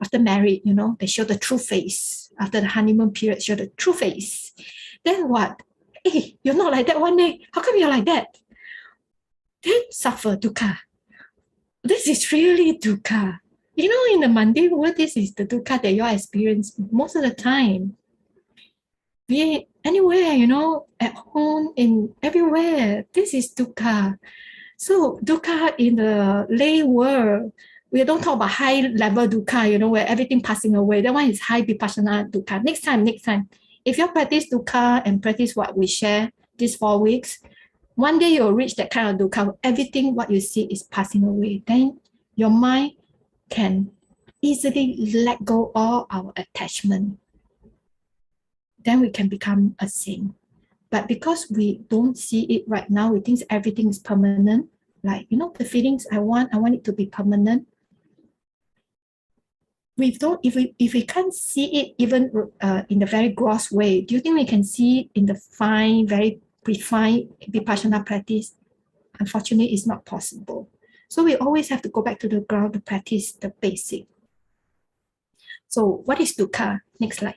after marriage, they show the true face. After the honeymoon period, show the true face. Then what? hey, you're not like that one day. How come you're like that? Then suffer dukkha. This is really dukkha. You know, in the mundane world, this is the dukkha that you experience most of the time. Be it anywhere, you know, at home, in everywhere. This is dukkha. So dukkha in the lay world, we don't talk about high level dukkha, you know, where everything passing away. That one is high vipassana dukkha. Next time. If you practice dukkha and practice what we share these 4 weeks, one day you'll reach that kind of dukkha. Everything what you see is passing away. Then your mind can easily let go all our attachment. Then we can become a saint. But because we don't see it right now, we think everything is permanent. Like, you know, the feelings I want it to be permanent. If we can't see it even in the very gross way, do you think we can see it in the fine, very refined vipassana practice? Unfortunately, it's not possible. So we always have to go back to the ground to practice the basic. So what is dukkha? Next slide.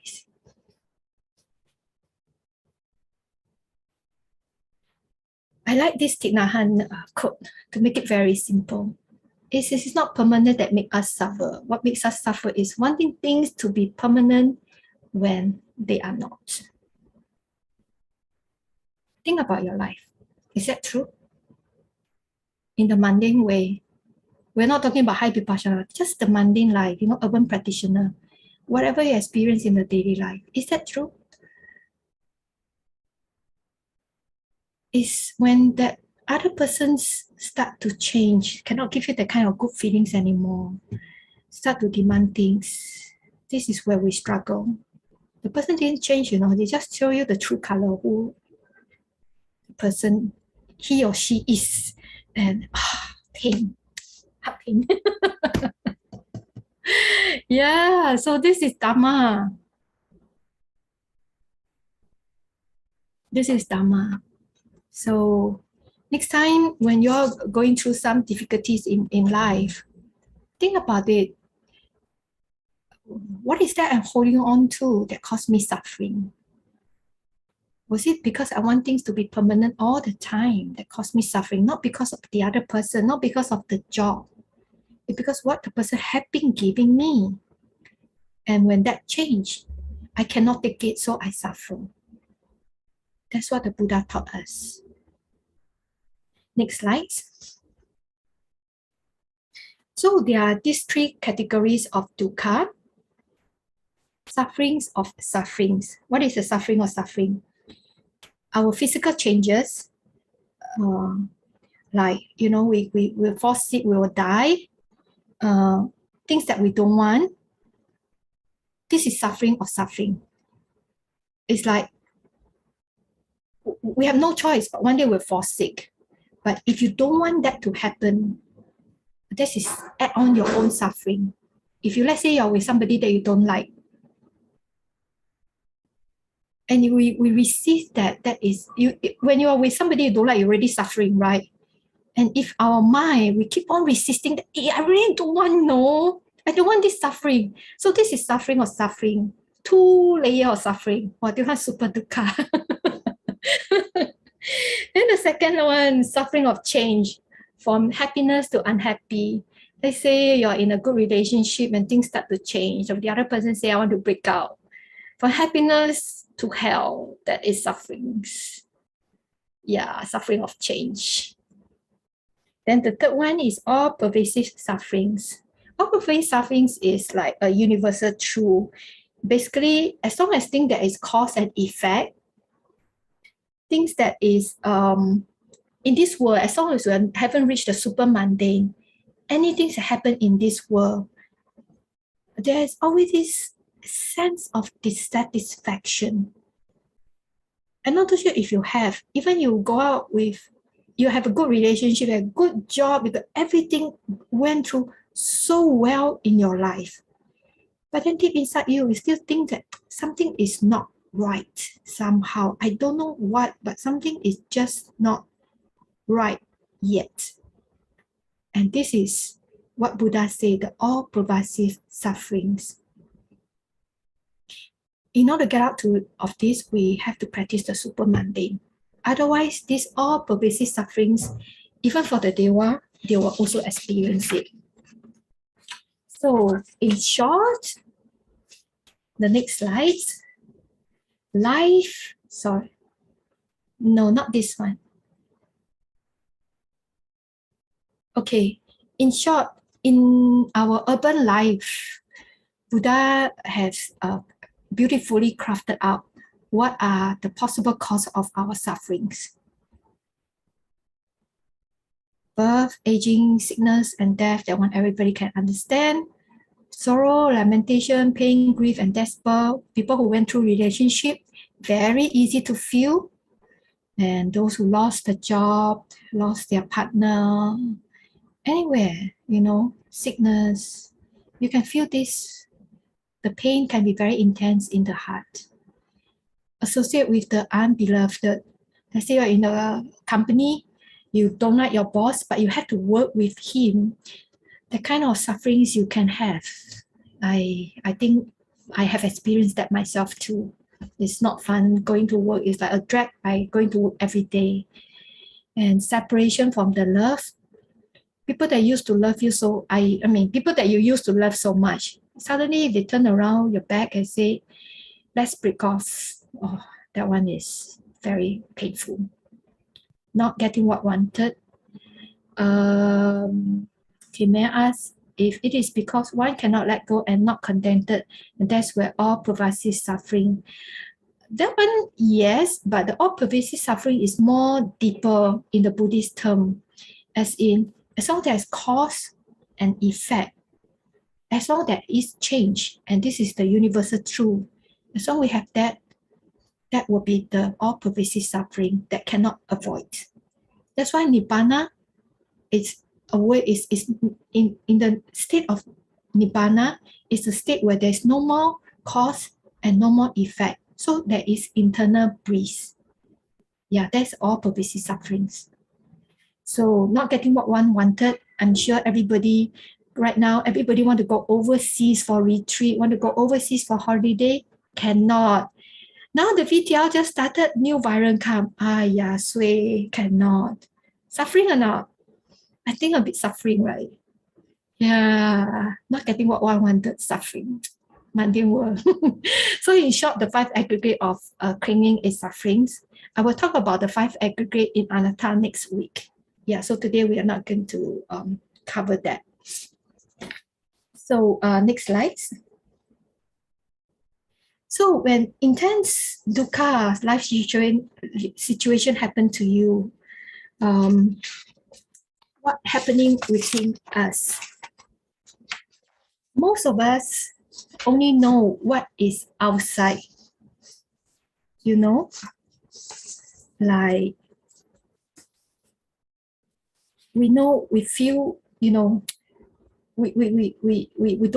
I like this Thich Nhat Hanh quote to make it very simple. It's not permanent that makes us suffer. What makes us suffer is wanting things to be permanent when they are not. Think about your life. Is that true? In the mundane way, we're not talking about high vipassana, just the mundane life, you know, urban practitioner, whatever you experience in the daily life. Is that true? Is when that other persons start to change, cannot give you the kind of good feelings anymore, start to demand things. This is where we struggle. The person didn't change, you know, they just show you the true color who the person, he or she is. And pain, heart pain. Yeah, so this is Dharma. This is Dharma. So next time when you're going through some difficulties in life, think about it. What is that I'm holding on to that caused me suffering? Was it because I want things to be permanent all the time that caused me suffering? Not because of the other person, not because of the job. It's because what the person had been giving me. And when that changed, I cannot take it, so I suffer. That's what the Buddha taught us. Next slide. So there are these 3 categories of dukkha. Sufferings of sufferings. What is the suffering of suffering? Our physical changes, like, you know, we will fall sick, we will die, things that we don't want. This is suffering of suffering. It's like we have no choice, but one day we'll fall sick. But if you don't want that to happen, this is add on your own suffering. If you, let's say you're with somebody that you don't like, and we receive that is, you when you are with somebody you don't like, you're already suffering, right? And if our mind, we keep on resisting that, hey, I really don't want, no, I don't want this suffering. So this is suffering of suffering. 2 layers of suffering. Wow, this one super dukkha. Then the second one, suffering of change, from happiness to unhappy. Let's say you're in a good relationship and things start to change. Or the other person say, I want to break out. From happiness to hell, that is sufferings. Yeah, suffering of change. Then the third one is all pervasive sufferings. All pervasive sufferings is like a universal truth. Basically, as long as things that is cause and effect, things that is in this world, as long as we haven't reached the super mundane, anything that happen in this world, there's always this sense of dissatisfaction. I'm not too sure if you have, even you go out with, you have a good relationship, a good job, because everything went through so well in your life. But then deep inside you, you still think that something is not right somehow. I don't know what, but something is just not right yet. And this is what Buddha said, the all pervasive sufferings. in order to get out of this, we have to practice the super mundane. Otherwise, these all pervasive sufferings, even for the Dewa, they will also experience it. So, in short, the next slide. Life, sorry. No, not this one. Okay, in short, in our urban life, Buddha has beautifully crafted out what are the possible causes of our sufferings. Birth, aging, sickness, and death, that one everybody can understand. Sorrow, lamentation, pain, grief, and despair. People who went through relationship, very easy to feel. And those who lost the job, lost their partner, anywhere, sickness, you can feel this. The pain can be very intense in the heart. Associate with the unbeloved. Let's say you're in a company, you don't like your boss, but you have to work with him. The kind of sufferings you can have. I think I have experienced that myself too. It's not fun. Going to work is like a drag by going to work every day. And separation from the love. People that used to love you people that you used to love so much, suddenly if they turn around your back and say, let's break off. Oh, that one is very painful. Not getting what wanted. May I ask if it is because one cannot let go and not contented, and that's where all pervasive suffering. That one, yes, but the all pervasive suffering is more deeper in the Buddhist term, as in, as long as there's cause and effect, as long as there is change, and this is the universal truth, as long as we have that, that will be the all pervasive suffering that cannot avoid. That's why Nibbana is in the state of Nibbana, is a state where there's no more cause and no more effect. So there is internal bliss. Yeah, that's all pervasive sufferings. So not getting what one wanted. I'm sure everybody right now, everybody want to go overseas for retreat, want to go overseas for holiday, cannot. Now the VTL just started, new variant come. Sway, cannot. Suffering or not? I think a bit suffering, right? Yeah, not getting what one wanted, suffering. Mundane world. So in short, the 5 aggregate of clinging is sufferings. I will talk about the 5 aggregate in Anatta next week. Yeah, so today we are not going to cover that. So next slide. So when intense dukkha life situation happened to you, what happening within us? Most of us only know what is outside. Like we know, we feel, we don't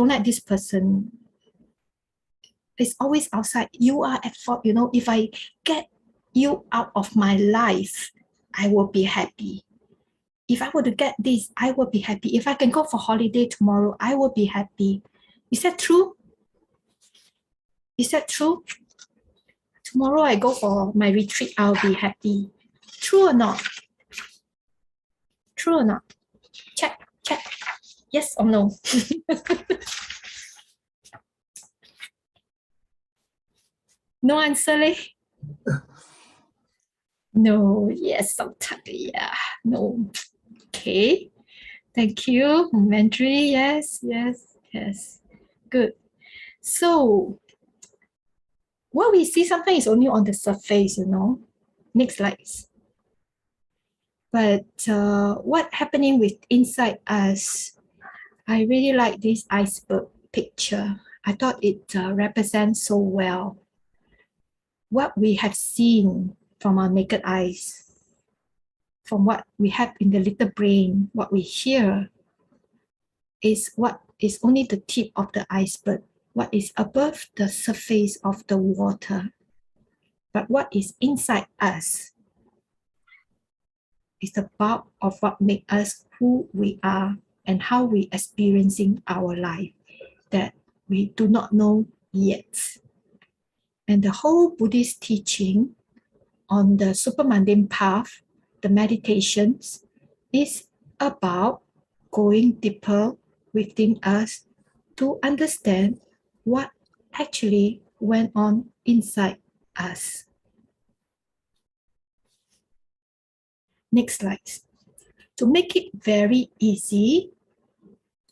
like this person. It's always outside. You are at fault. If I get you out of my life, I will be happy. If I were to get this, I will be happy. If I can go for holiday tomorrow, I will be happy. Is that true? Is that true? Tomorrow I go for my retreat, I'll be happy. True or not? True or not? Check. Yes or no? No answer, leh? No, yes, sometimes, yeah, no. Okay, thank you. Inventory, yes. Good. So, what we see sometimes is only on the surface, Next slide. But what happening with inside us? I really like this iceberg picture. I thought it represents so well what we have seen from our naked eyes, from what we have in the little brain, what we hear is what is only the tip of the iceberg, what is above the surface of the water. But what is inside us is the bulk of what makes us who we are and how we experiencing our life that we do not know yet. And the whole Buddhist teaching on the supermundane path, the meditations, is about going deeper within us to understand what actually went on inside us. Next slide. To make it very easy,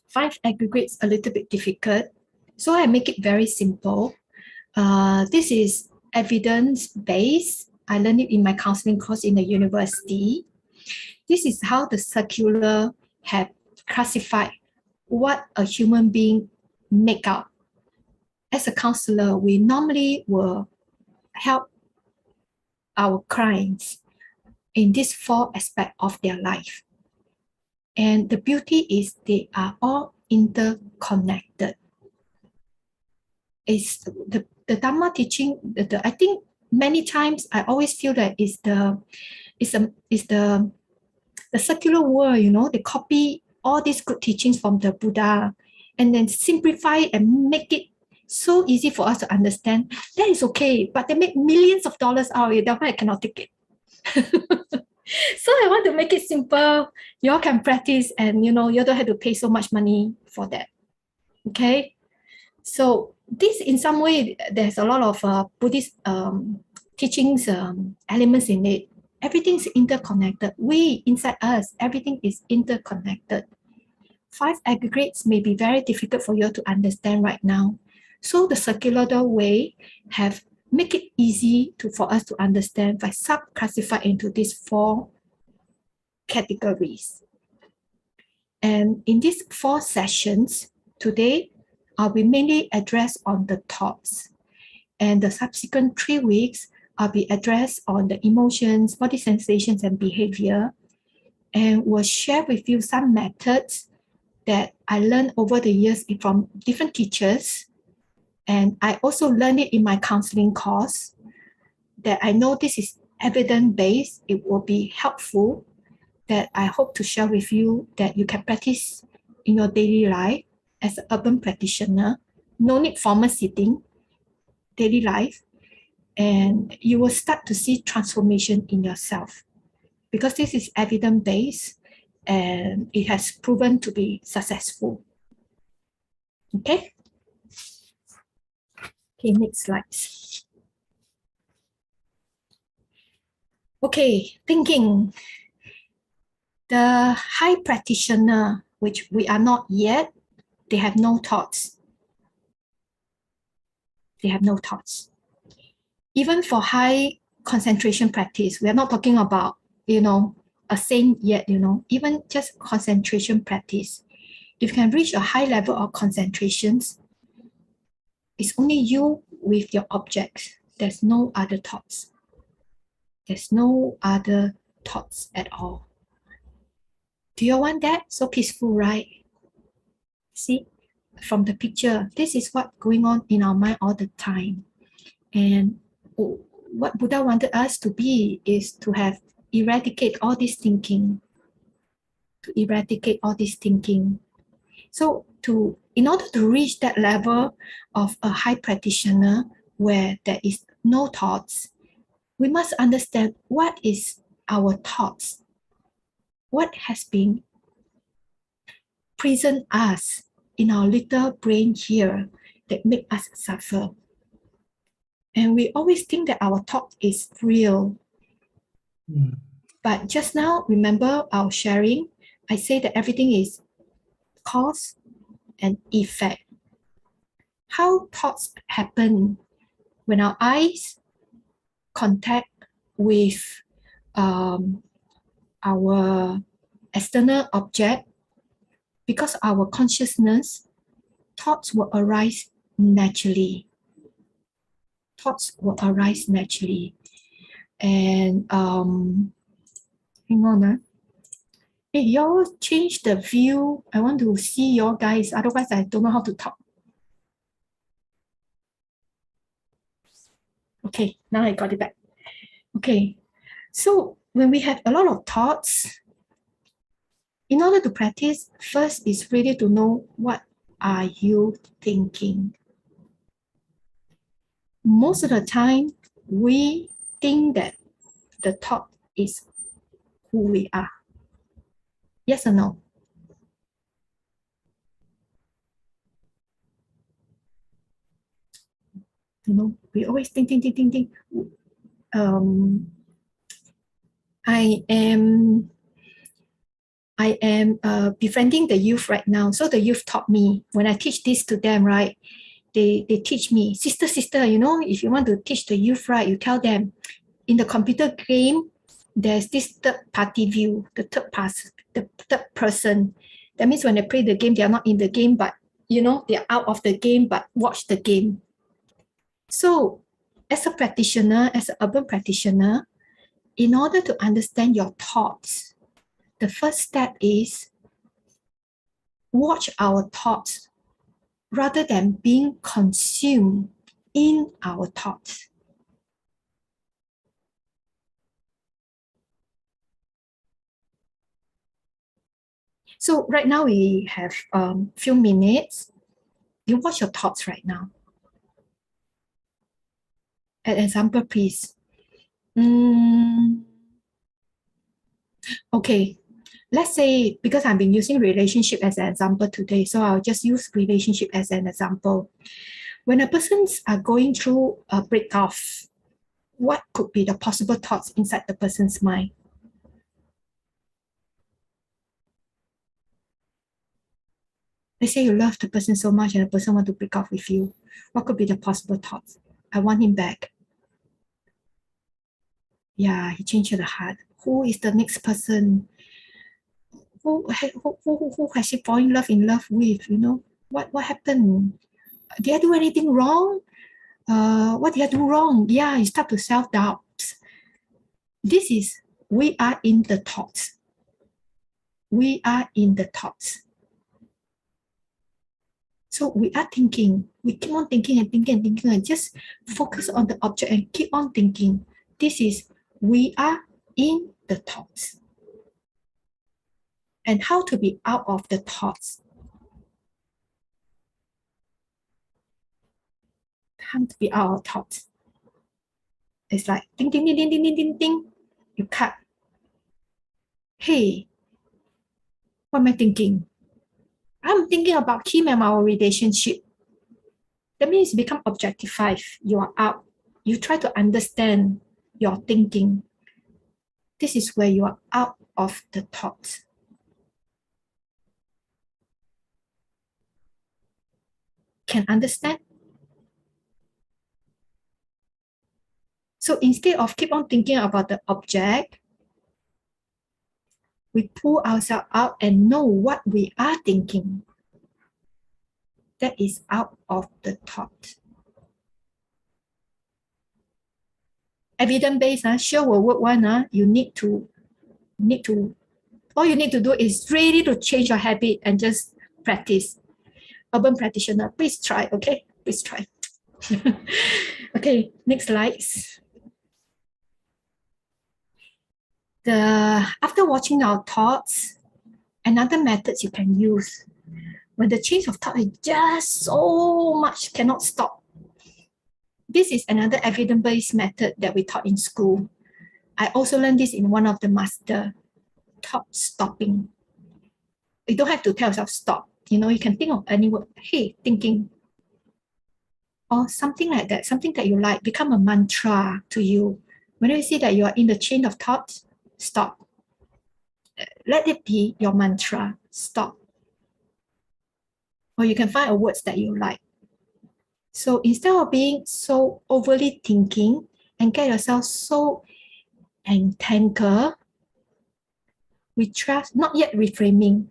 5 aggregates a little bit difficult, so I make it very simple. This is evidence-based. I learned it in my counseling course in the university. This is how the circular have classified what a human being make up. As a counselor, we normally will help our clients in these 4 aspects of their life. And the beauty is they are all interconnected. It's the Dharma teaching, I think many times I always feel that it's the circular world, you know, they copy all these good teachings from the Buddha and then simplify it and make it so easy for us to understand. That is okay, but they make millions of dollars out of it. That's why I cannot take it. So I want to make it simple. You all can practice and, you know, you don't have to pay so much money for that. Okay? So this, in some way, there's a lot of Buddhist teachings elements in it. Everything's interconnected. We, inside us, everything is interconnected. 5 aggregates may be very difficult for you to understand right now. So the circular way have make it easy for us to understand by sub-classify into these 4 categories. And in these 4 sessions, today, we mainly address on the thoughts. And the subsequent 3 weeks, I'll be addressed on the emotions, body sensations, and behavior. And we'll share with you some methods that I learned over the years from different teachers. And I also learned it in my counseling course, that I know this is evidence-based. It will be helpful, that I hope to share with you that you can practice in your daily life as an urban practitioner. No need formal sitting, daily life. And you will start to see transformation in yourself, because this is evidence-based and it has proven to be successful. Okay? Okay, next slide. Okay, thinking. The high practitioner, which we are not yet, they have no thoughts. They have no thoughts. Even for high concentration practice, we are not talking about, you know, a saint yet, you know, even just concentration practice. If you can reach a high level of concentrations, it's only you with your objects. There's no other thoughts. There's no other thoughts at all. Do you want that? So peaceful, right? See, from the picture, this is what's going on in our mind all the time. And what Buddha wanted us to be is to have eradicate all this thinking. To eradicate all this thinking. So in order to reach that level of a high practitioner where there is no thoughts, we must understand what is our thoughts. What has been prison us in our little brain here that make us suffer. And we always think that our thought is real. But just now, remember our sharing, I say that everything is cause and effect. How thoughts happen when our eyes contact with our external object, because our consciousness, thoughts will arise naturally. Thoughts will arise naturally. And hang on. Hey, y'all change the view. I want to see your guys. Otherwise, I don't know how to talk. Okay, now I got it back. Okay, so when we have a lot of thoughts, in order to practice, first is really to know what are you thinking. most of the time, we think that the thought is who we are. Yes or no? We always think. I am befriending the youth right now. So the youth taught me, when I teach this to them, right? They teach me, sister, if you want to teach the youth, right, you tell them, in the computer game, there's this third party view, the third person. That means when they play the game, they are not in the game, but they're out of the game, but watch the game. So as a practitioner, as an urban practitioner, in order to understand your thoughts, the first step is watch our thoughts rather than being consumed in our thoughts. So right now we have few minutes. You watch your thoughts right now. An example, please. Okay, let's say, because I've been using relationship as an example today, so I'll just use relationship as an example. When a person's are going through a break-off, what could be the possible thoughts inside the person's mind? Let's say you love the person so much and the person want to break off with you. What could be the possible thoughts? I want him back. Yeah, he changed the heart. Who is the next person? Who has she fallen in love with? What happened? Did I do anything wrong? What did I do wrong? Yeah, you start to self-doubt. This is, we are in the thoughts. We are in the thoughts. So we are thinking. We keep on thinking and just focus on the object and keep on thinking. This is, we are in the thoughts. And how to be out of the thoughts? How to be out of thoughts? It's like ding, ding, ding, ding, ding, ding, ding, ding. You cut. Hey, what am I thinking? I'm thinking about him and our relationship. That means become objectified. You are out. You try to understand your thinking. This is where you are out of the thoughts. Can understand? So instead of keep on thinking about the object, we pull ourselves out and know what we are thinking. That is out of the thought. Evidence-based, sure will work one. You need to, all you need to do is really to change your habit and just practice. Urban practitioner, please try, okay? Please try. Okay, next slides. After watching our thoughts, another method you can use when the change of thought is just so much cannot stop. This is another evidence-based method that we taught in school. I also learned this in one of the master, thought stopping. You don't have to tell yourself stop. You can think of any word. Hey, thinking. Or something like that, something that you like, become a mantra to you. Whenever you see that you are in the chain of thoughts, stop. Let it be your mantra, stop. Or you can find a words that you like. So instead of being so overly thinking and get yourself so entangled, we trust, not yet reframing.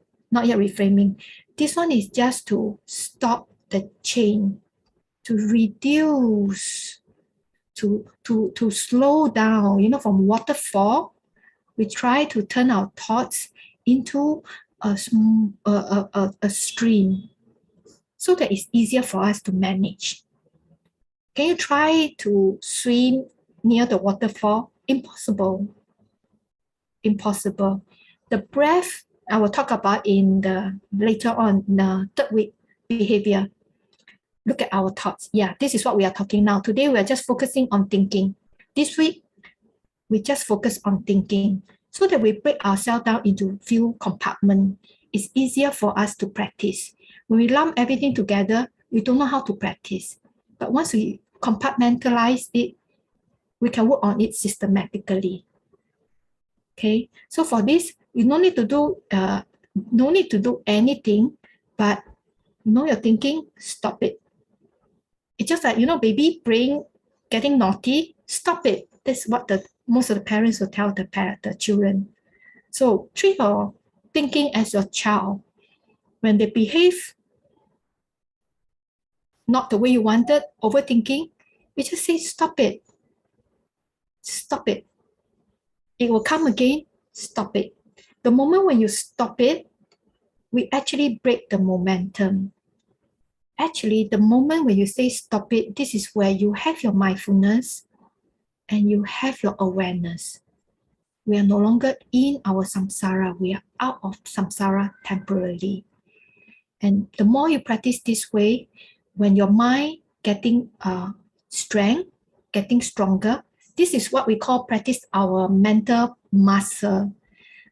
This one is just to stop the chain, to reduce, to slow down. From waterfall, we try to turn our thoughts into a stream so that it's easier for us to manage. Can you try to swim near the waterfall? Impossible. The breath, I will talk about in the later on, the third week behavior. look at our thoughts. Yeah, this is what we are talking now. Today, we are just focusing on thinking. This week, we just focus on thinking so that we break ourselves down into few compartments. It's easier for us to practice. When we lump everything together, we don't know how to practice. But once we compartmentalize it, we can work on it systematically. Okay, so for this, you no need to do anything, but know your thinking, stop it. It's just like, baby brain getting naughty, stop it. That's what most of the parents will tell the children. So treat your thinking as your child. When they behave not the way you wanted, overthinking, we just say, stop it. Stop it. It will come again, stop it. The moment when you stop it, we actually break the momentum. Actually, the moment when you say stop it, this is where you have your mindfulness and you have your awareness. We are no longer in our samsara. We are out of samsara temporarily. And the more you practice this way, when your mind getting strength, getting stronger, this is what we call practice our mental muscle.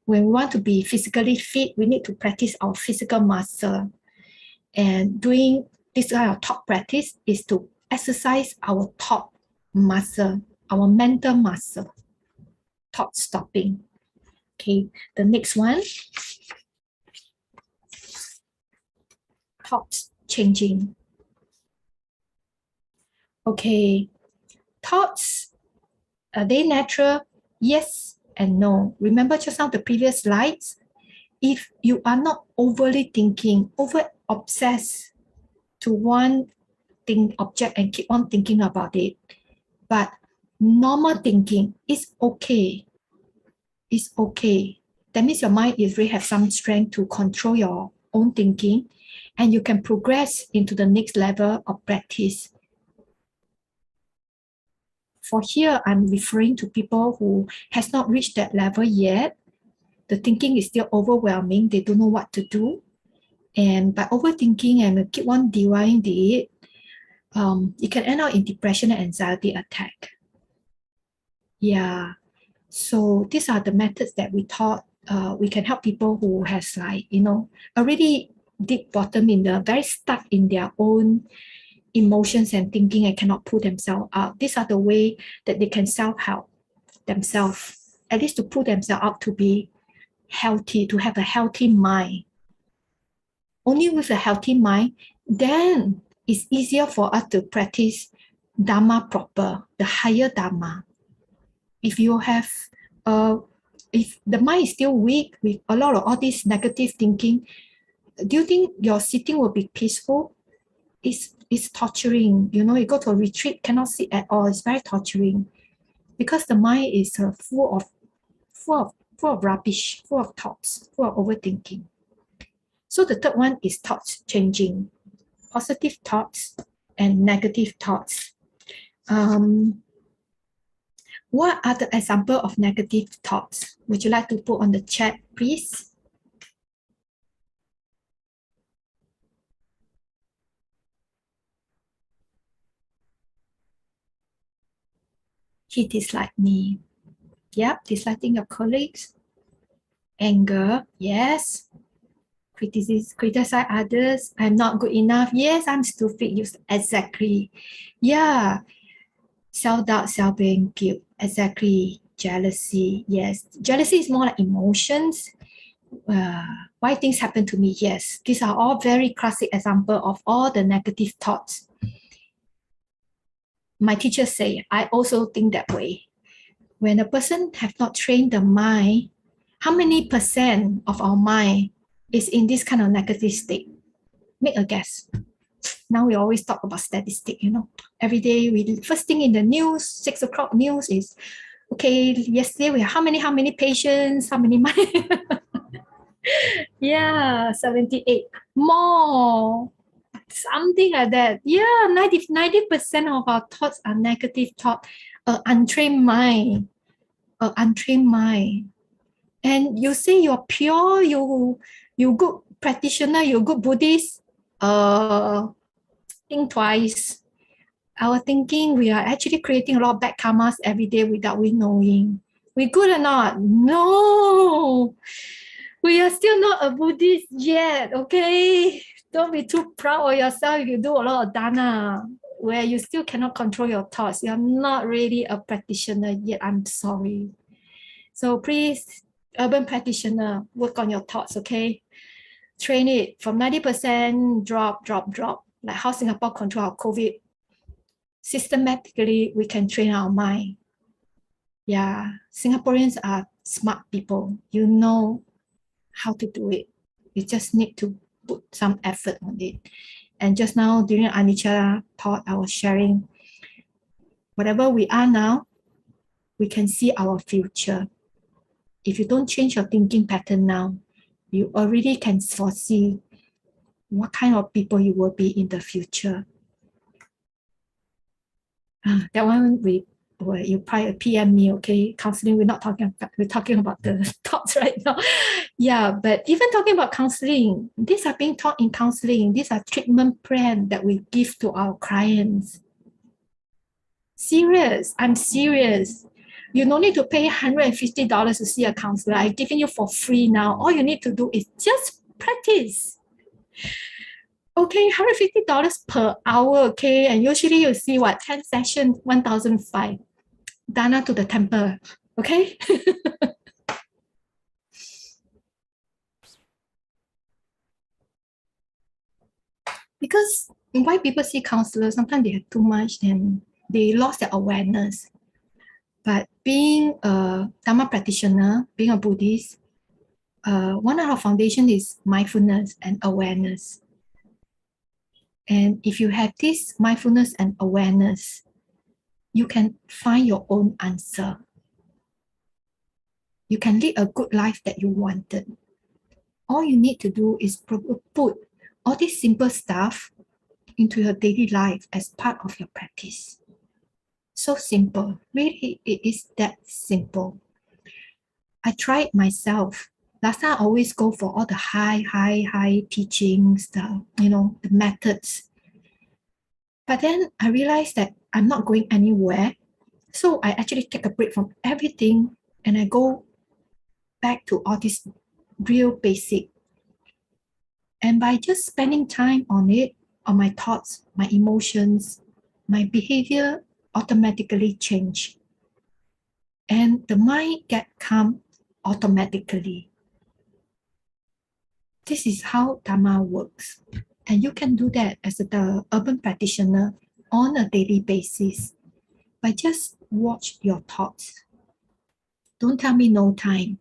When we want to be physically fit, we need to practice our physical muscle. And doing this kind of thought practice is to exercise our thought muscle, our mental muscle, thought stopping. Okay, the next one, thoughts changing. Okay, thoughts, are they natural? Yes and no. Remember just now the previous slides? If you are not overly thinking, over obsessed to one thing, object, and keep on thinking about it, but normal thinking is okay. It's okay. That means your mind is really have some strength to control your own thinking, and you can progress into the next level of practice. For here, I'm referring to people who has not reached that level yet. The thinking is still overwhelming. They don't know what to do. And by overthinking and keep on deriving it, it can end up in depression and anxiety attack. Yeah. So these are the methods that we thought we can help people who has already deep bottom in the very stuck in their own emotions and thinking and cannot pull themselves out. These are the way that they can self-help themselves, at least to pull themselves up to be healthy, to have a healthy mind. Only with a healthy mind, then it's easier for us to practice Dharma proper, the higher Dharma. If you have, if the mind is still weak with a lot of all this negative thinking, do you think your sitting will be peaceful? It's torturing. You go to a retreat, cannot sit at all. It's very torturing because the mind is full of rubbish, full of thoughts, full of overthinking. So the third one is thoughts changing, positive thoughts and negative thoughts. What are the examples of negative thoughts? Would you like to put on the chat, please? He disliked me. Yep, disliking your colleagues. Anger, yes. Criticize others. I'm not good enough. Yes, I'm stupid. Exactly. Yeah. Self-doubt, self-blame, guilt. Exactly. Jealousy. Yes. Jealousy is more like emotions. Why things happen to me? Yes. These are all very classic examples of all the negative thoughts. My teachers say, I also think that way. When a person have not trained the mind, how many percent of our mind is in this kind of negative state? Make a guess. Now we always talk about statistics, Every day, first thing in the news, 6 o'clock news is, okay, yesterday we have how many patients, how many money? Yeah, 78. More. Something like that. Yeah, 90% of our thoughts are negative thoughts, untrained mind. Untrained mind. And you say you're pure, you good practitioner, you're good Buddhist. think twice. Our thinking, we are actually creating a lot of bad karmas every day without we knowing. We good or not? No. We are still not a Buddhist yet, okay? Don't be too proud of yourself if you do a lot of dana where you still cannot control your thoughts. You're not really a practitioner yet. I'm sorry. So please, urban practitioner, work on your thoughts, okay? Train it from 90%, drop. Like how Singapore control our COVID. Systematically, we can train our mind. Yeah, Singaporeans are smart people. You know how to do it. You just need to put some effort on it. And just now during Anicca talk, I was sharing, whatever we are now, we can see our future. If you don't change your thinking pattern now, you already can foresee what kind of people you will be in the future. That one you probably PM me, okay? Counseling, we're talking about the thoughts right now. Yeah, but even talking about counseling, these are being taught in counseling. These are treatment plans that we give to our clients. Serious, I'm serious. You don't need to pay $150 to see a counselor. I'm giving you for free now. All you need to do is just practice. Okay, $150 per hour, okay? And usually you see what, 10 sessions, 1,500. Dana to the temple, okay? Because why people see counselors, sometimes they have too much and they lost their awareness. But being a Dharma practitioner, being a Buddhist, one of our foundation is mindfulness and awareness. And if you have this mindfulness and awareness, you can find your own answer. You can lead a good life that you wanted. All you need to do is put all this simple stuff into your daily life as part of your practice. So simple. Really, it is that simple. I tried myself. Last time I always go for all the high teachings, the methods. But then I realized that I'm not going anywhere. So I actually take a break from everything and I go back to all this real basic. And by just spending time on it, on my thoughts, my emotions, my behavior automatically change. And the mind get calm automatically. This is how Dharma works. And you can do that as the urban practitioner on a daily basis by just watch your thoughts. Don't tell me no time.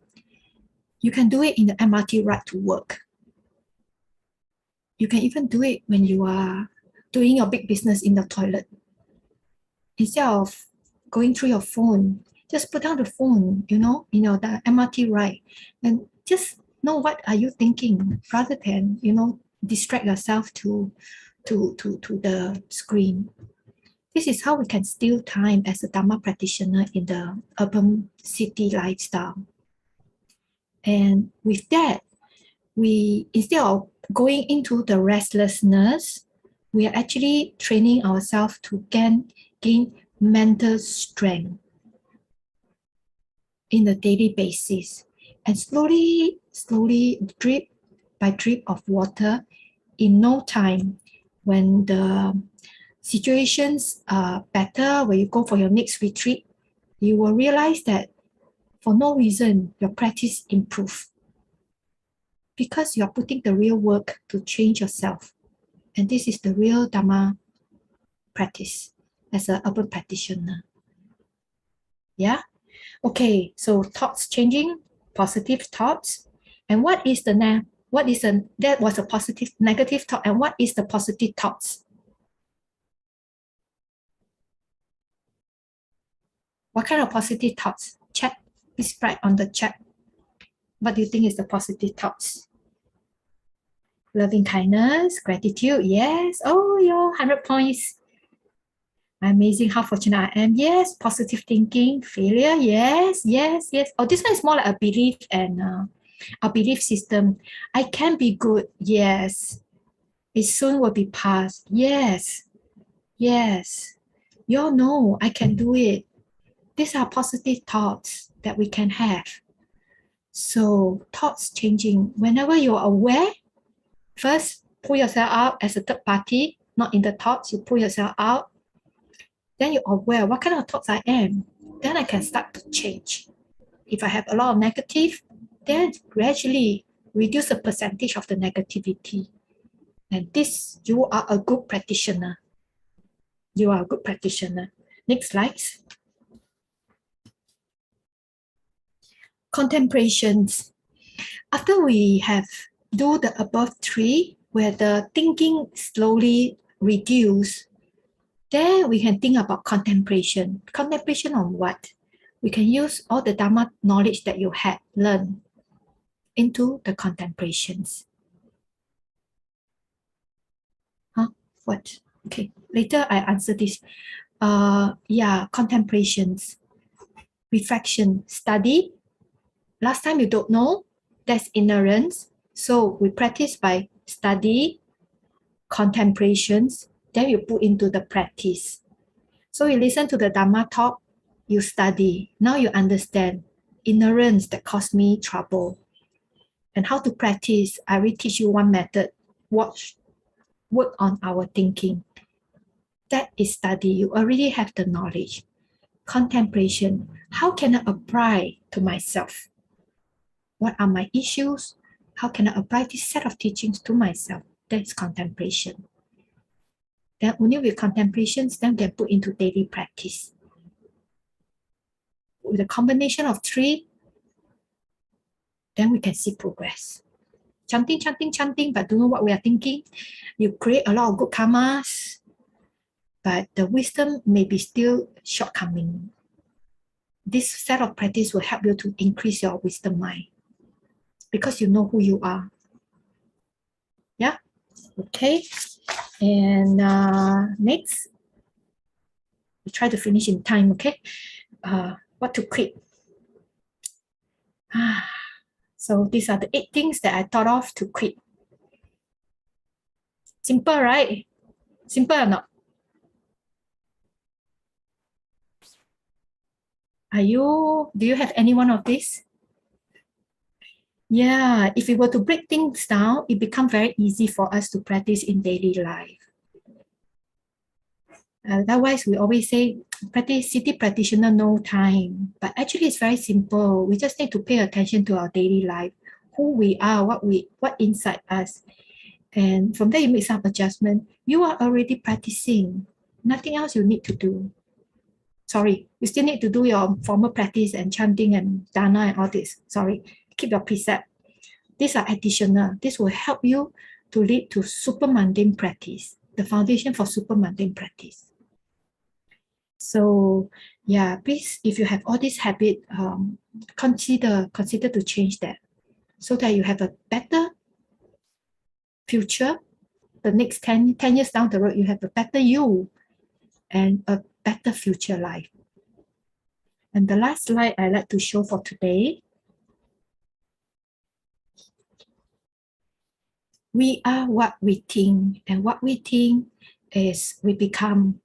You can do it in the MRT ride to work. You can even do it when you are doing your big business in the toilet. Instead of going through your phone, just put down the phone, the MRT ride, and just know what are you thinking rather than, distract yourself to the screen. This is how we can steal time as a Dharma practitioner in the urban city lifestyle. And with that, we, instead of going into the restlessness, we are actually training ourselves to gain mental strength in the daily basis. And slowly, drip by drip of water, in no time, when the situations are better, when you go for your next retreat, you will realize that for no reason, your practice improves. Because you're putting the real work to change yourself. And this is the real Dharma practice as an urban practitioner. Yeah? Okay, so thoughts changing, positive thoughts. And that was a positive, negative thought. And what is the positive thoughts? What kind of positive thoughts? Chat, please write on the chat. What do you think is the positive thoughts? Loving kindness, gratitude, yes. Oh, your 100 points. Amazing how fortunate I am. Yes, positive thinking, failure, yes. Oh, this one is more like a belief and a belief system. I can be good, yes. It soon will be past. Yes. Yes. You all know I can do it. These are positive thoughts that we can have. So thoughts changing. Whenever you're aware, first pull yourself out as a third party, not in the thoughts. You pull yourself out. Then you're aware what kind of thoughts I am. Then I can start to change. If I have a lot of negative, then gradually reduce the percentage of the negativity. And this, you are a good practitioner. You are a good practitioner. Next slide. Contemplations. After we have do the above three, where the thinking slowly reduce, then we can think about contemplation. Contemplation on what? We can use all the Dharma knowledge that you had learned into the contemplations. Huh? What? Okay, later I answer this. Yeah, contemplations, reflection, study. Last time you don't know, that's ignorance. So we practice by study, contemplations, then you put into the practice. So you listen to the Dhamma talk, you study. Now you understand ignorance that caused me trouble. And how to practice, I will teach you one method. Work on our thinking. That is study. You already have the knowledge. Contemplation, how can I apply to myself? What are my issues? How can I apply this set of teachings to myself? That's contemplation. Then only with contemplations, then we can put into daily practice. With a combination of three, then we can see progress. Chanting, chanting, chanting, but don't know what we are thinking. You create a lot of good karmas, but the wisdom may be still shortcoming. This set of practice will help you to increase your wisdom mind because you know who you are. Yeah, okay. And next, we try to finish in time, okay? What to quit? So these are the 8 things that I thought of to quit. Simple, right? Simple or not? Do you have any one of these? Yeah, if we were to break things down, it becomes very easy for us to practice in daily life. Otherwise, we always say, city practitioner, no time. But actually, it's very simple. We just need to pay attention to our daily life, who we are, what inside us. And from there, you make some adjustment. You are already practicing. Nothing else you need to do. Sorry, you still need to do your formal practice and chanting and dana and all this. Sorry, keep your precept. These are additional. This will help you to lead to super mundane practice, the foundation for super mundane practice. So yeah, please, if you have all this habit, consider to change that so that you have a better future. The next 10 years down the road, you have a better you and a better future life. And the last slide I like to show for today. We are what we think, and what we think is we become.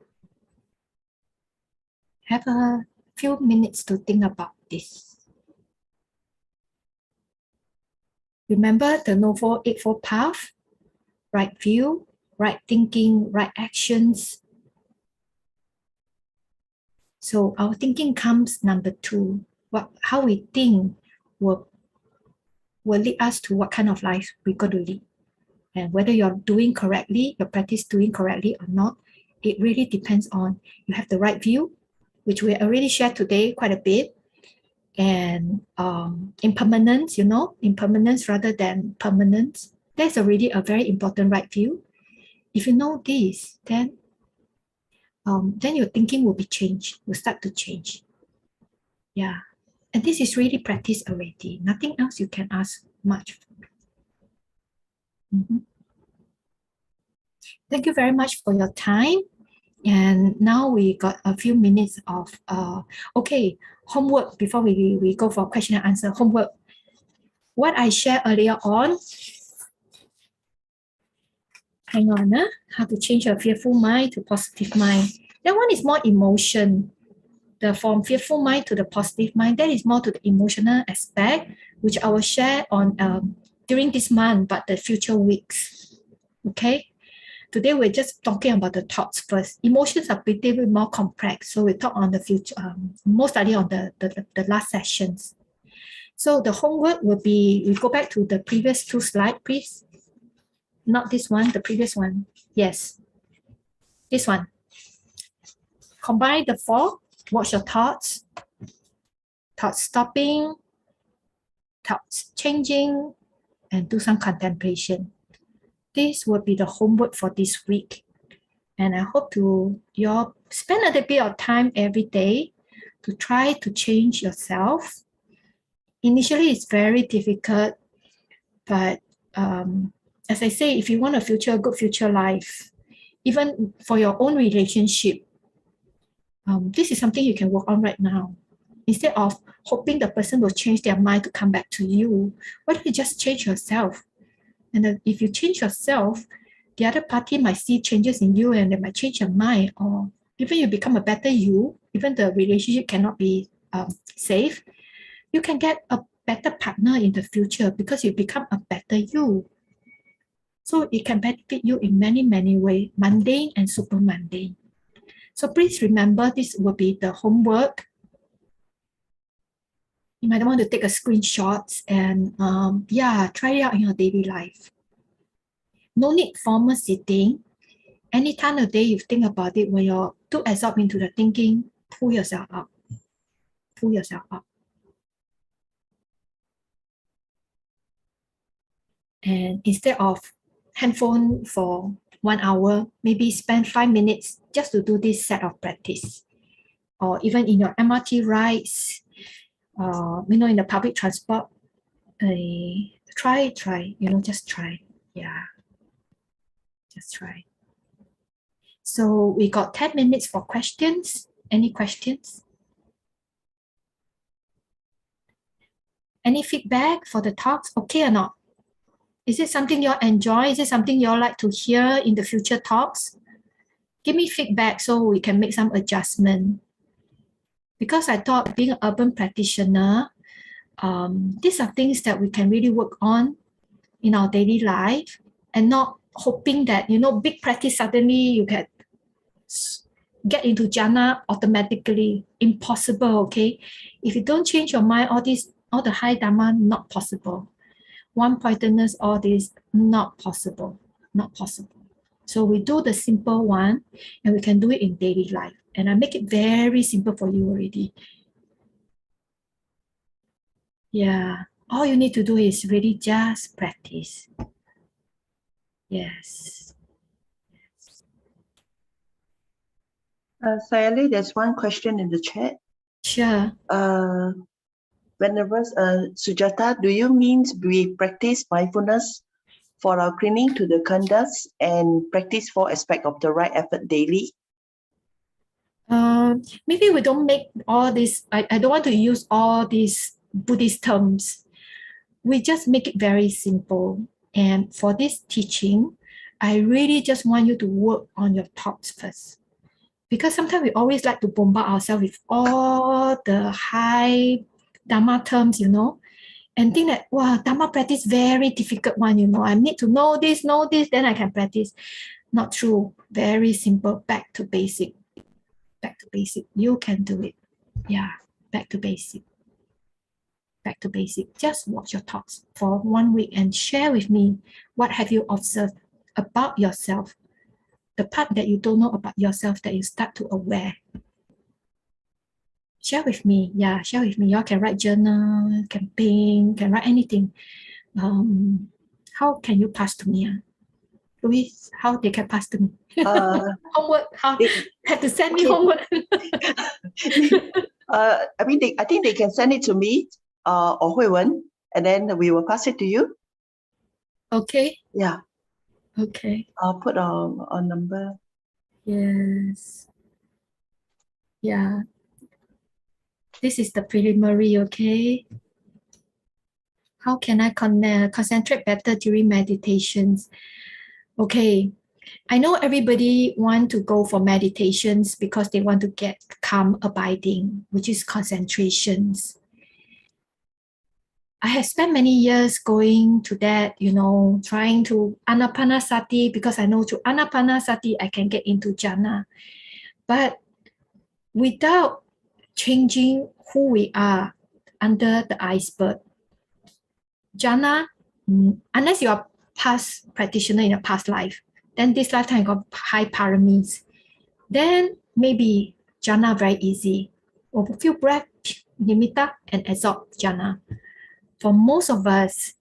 Have a few minutes to think about this. Remember the Noble Eightfold Path, right view, right thinking, right actions. So our thinking comes number 2. How we think will lead us to what kind of life we're going to lead. And whether you're doing correctly, your practice doing correctly or not, it really depends on you have the right view, which we already shared today quite a bit. And impermanence, impermanence rather than permanence. That's already a very important right view. If you know this, then your thinking will be changed, will start to change. Yeah. And this is really practice already. Nothing else you can ask much. Thank you very much for your time. And now we got a few minutes of, homework before we go for question and answer. Homework. What I shared earlier on, Hang on, how to change a fearful mind to positive mind. That one is more emotion. From fearful mind to the positive mind, that is more to the emotional aspect, which I will share on during this month, but the future weeks. Okay. Today we're just talking about the thoughts first. Emotions are pretty more complex, so we talk on the future, more study on the last sessions. So the homework will be, we go back to the previous 2 slides, please. Not this one, the previous one. Yes, this one. Combine the 4, watch your thoughts stopping, thoughts changing, and do some contemplation. This will be the homework for this week. And I hope you all spend a little bit of time every day to try to change yourself. Initially, it's very difficult, but as I say, if you want a good future life, even for your own relationship, this is something you can work on right now. Instead of hoping the person will change their mind to come back to you, why don't you just change yourself? And then if you change yourself, the other party might see changes in you and they might change their mind, or even you become a better you, even the relationship cannot be safe, you can get a better partner in the future because you become a better you. So it can benefit you in many, many ways, mundane and super mundane. So please remember, this will be the homework. You might want to take a screenshot and try it out in your daily life. No need formal sitting. Any time of day you think about it, when you're too absorbed into the thinking, pull yourself up. Pull yourself up. And instead of handphone for 1 hour, maybe spend 5 minutes just to do this set of practice. Or even in your MRT rides, in the public transport, try, just try. Yeah, just try. So we got 10 minutes for questions. Any questions? Any feedback for the talks? Okay or not? Is it something you all enjoy? Is it something you all like to hear in the future talks? Give me feedback so we can make some adjustment. Because I thought being an urban practitioner, these are things that we can really work on in our daily life and not hoping that, big practice suddenly you get into jhana automatically. Impossible, okay? If you don't change your mind, all the high dharma, not possible. One-pointedness, all this, not possible. Not possible. So we do the simple one and we can do it in daily life. And I make it very simple for you already. Yeah. All you need to do is really just practice. Yes. Sayalay, there's one question in the chat. Sure. Venerable Sujata, do you mean we practice mindfulness for our clinging to the khandhas and practice 4 aspects of the right effort daily? Maybe we don't make all this, I don't want to use all these Buddhist terms. We just make it very simple. And for this teaching, I really just want you to work on your thoughts first. Because sometimes we always like to bombard ourselves with all the high Dharma terms, and think that, wow, Dharma practice very difficult one, I need to know this, then I can practice. Not true. Very simple. Back to basic. Back to basic. You can do it. Yeah, back to basic. Back to basic. Just watch your thoughts for 1 week and share with me what have you observed about yourself. The part that you don't know about yourself that you start to aware. Share with me. Yeah, share with me. You all can write journal, campaign, can write anything. How can you pass to me? Louis, how they can pass to me? Homework. How have to send me homework? I think they can send it to me or Hui Wen, and then we will pass it to you. Okay. Yeah. Okay. I'll put our number. Yes. Yeah. This is the preliminary, okay? How can I concentrate better during meditations? Okay, I know everybody want to go for meditations because they want to get calm abiding, which is concentrations. I have spent many years going to that, trying to anapanasati, because I know through anapanasati I can get into jhana. But without changing who we are under the iceberg, jhana, unless you are past practitioner in a past life, then this lifetime you got high paramis, then maybe jhana very easy. Or a few breath, nimitta, and absorb jhana. For most of us,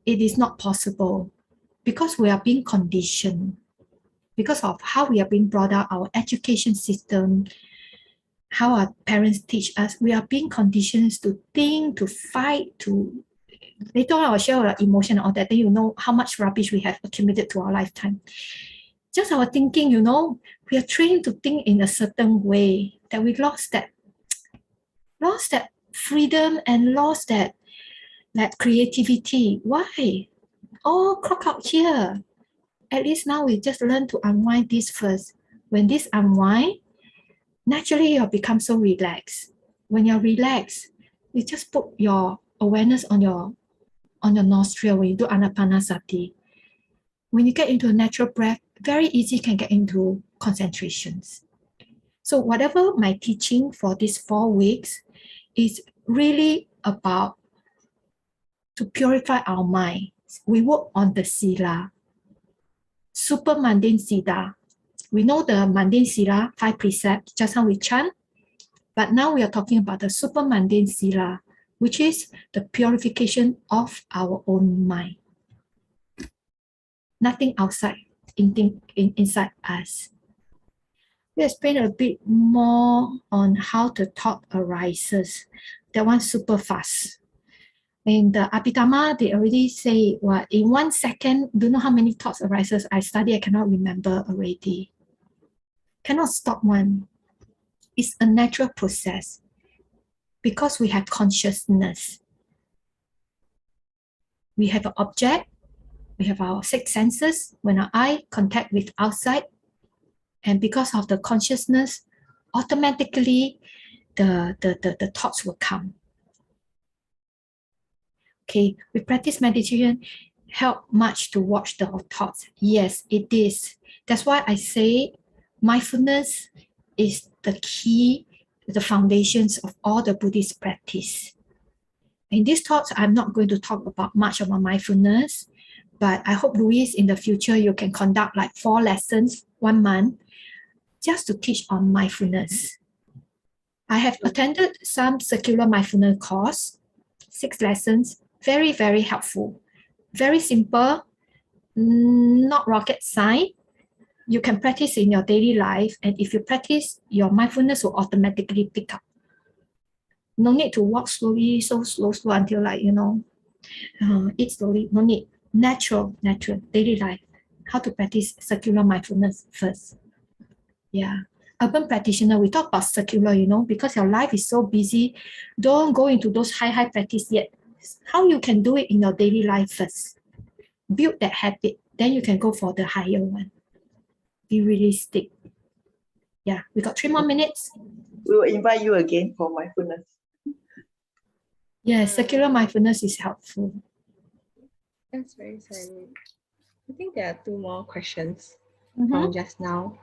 it is not possible because we are being conditioned, because of how we are being brought up, our education system, how our parents teach us. We are being conditioned to think, to fight, to later on I'll share our emotion and all that, then you know how much rubbish we have accumulated to our lifetime. Just our thinking, we are trained to think in a certain way that we lost that freedom and lost that creativity. Why? Oh, clock out here. At least now we just learn to unwind this first. When this unwind, naturally you'll become so relaxed. When you're relaxed, you just put your awareness on your nostril when you do anapanasati. When you get into a natural breath, very easy can get into concentrations. So whatever my teaching for these 4 weeks is really about to purify our mind. We work on the sila, super mundane sila. We know the mundane sila, 5 precepts, just how we chant, but now we are talking about the super mundane sila, which is the purification of our own mind. Nothing outside, inside us. We explain a bit more on how the thought arises. That one's super fast. In the Abhidhamma, they already say, well, in 1 second, don't know how many thoughts arises. I cannot remember already. Cannot stop one. It's a natural process because we have consciousness. We have an object. We have our 6 senses. When our eye contact with outside, and because of the consciousness, automatically the thoughts will come. Okay, we practice meditation, help much to watch the thoughts. Yes, it is. That's why I say mindfulness is the key, the foundations of all the Buddhist practice. In these talks, I'm not going to talk about much about mindfulness, but I hope, Louise, in the future, you can conduct like 4 lessons, 1 month, just to teach on mindfulness. I have attended some circular mindfulness course, 6 lessons, very, very helpful. Very simple, not rocket science. You can practice in your daily life, and if you practice, your mindfulness will automatically pick up. No need to walk slowly, so slow until eat slowly. No need. Natural, daily life. How to practice circular mindfulness first. Yeah. Urban practitioner, we talk about circular, because your life is so busy. Don't go into those high practice yet. How you can do it in your daily life first. Build that habit. Then you can go for the higher one. Be realistic. Yeah, we got 3 more minutes. We will invite you again for mindfulness. Yeah, circular mindfulness is helpful. That's very silent. I think there are 2 more questions from just now.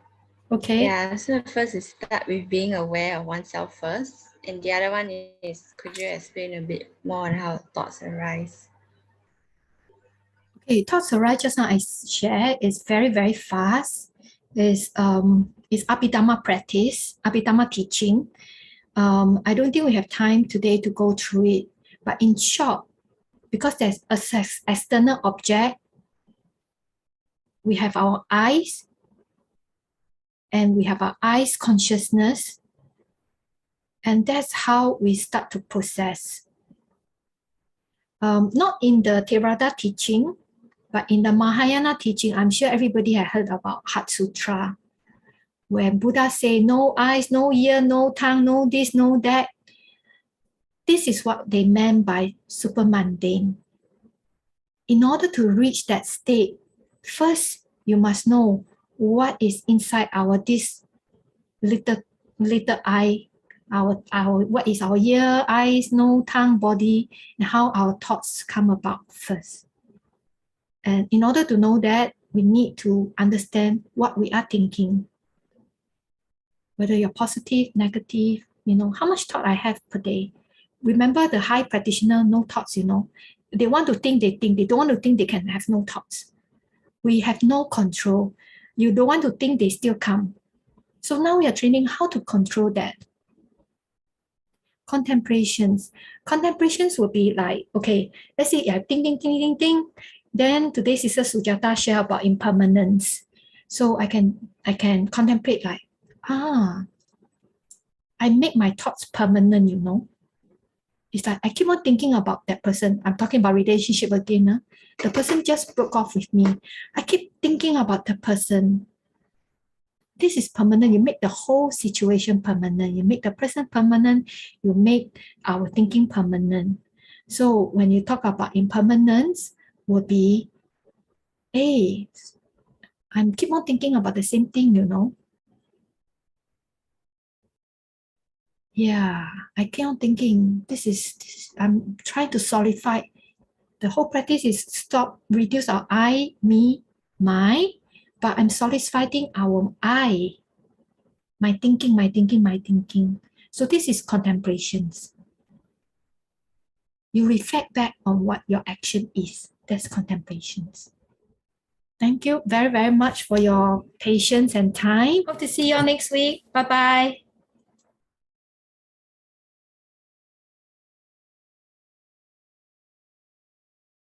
Okay. Yeah, so the first is start with being aware of oneself first. And the other one is, could you explain a bit more on how thoughts arise? Okay, thoughts arise just now I shared is very, very fast. It's Abhidhamma practice, Abhidhamma teaching. I don't think we have time today to go through it. But in short, because there's an external object, we have our eyes, and we have our eyes consciousness, and that's how we start to process. Not in the Theravada teaching, but in the Mahayana teaching, I'm sure everybody has heard about Heart Sutra, when Buddha say no eyes, no ear, no tongue, no this, no that. This is what they meant by super mundane. In order to reach that state, First, you must know what is inside this little eye, what is our ear, eyes, nose, tongue, body, and how our thoughts come about first. And in order to know that, we need to understand what we are thinking. Whether you're positive, negative, how much thought I have per day. Remember the high practitioner, no thoughts, They want to think, they think. They don't want to think, they can have no thoughts. We have no control. You don't want to think, they still come. So now we are training how to control that. Contemplations will be like, okay, let's say I think. Then today Sister Sujata share about impermanence. So I can contemplate like, I make my thoughts permanent, It's like I keep on thinking about that person. I'm talking about relationship again. The person just broke off with me. I keep thinking about the person. This is permanent. You make the whole situation permanent. You make the person permanent. You make our thinking permanent. So when you talk about impermanence, would be, hey, I'm keep on thinking about the same thing, Yeah, I keep on thinking, I'm trying to solidify. The whole practice is stop, reduce our I, me, my, but I'm solidifying our I. My thinking. So this is contemplations. You reflect back on what your action is. That's contemplations. Thank you very, very much for your patience and time. Hope to see you all next week. Bye-bye.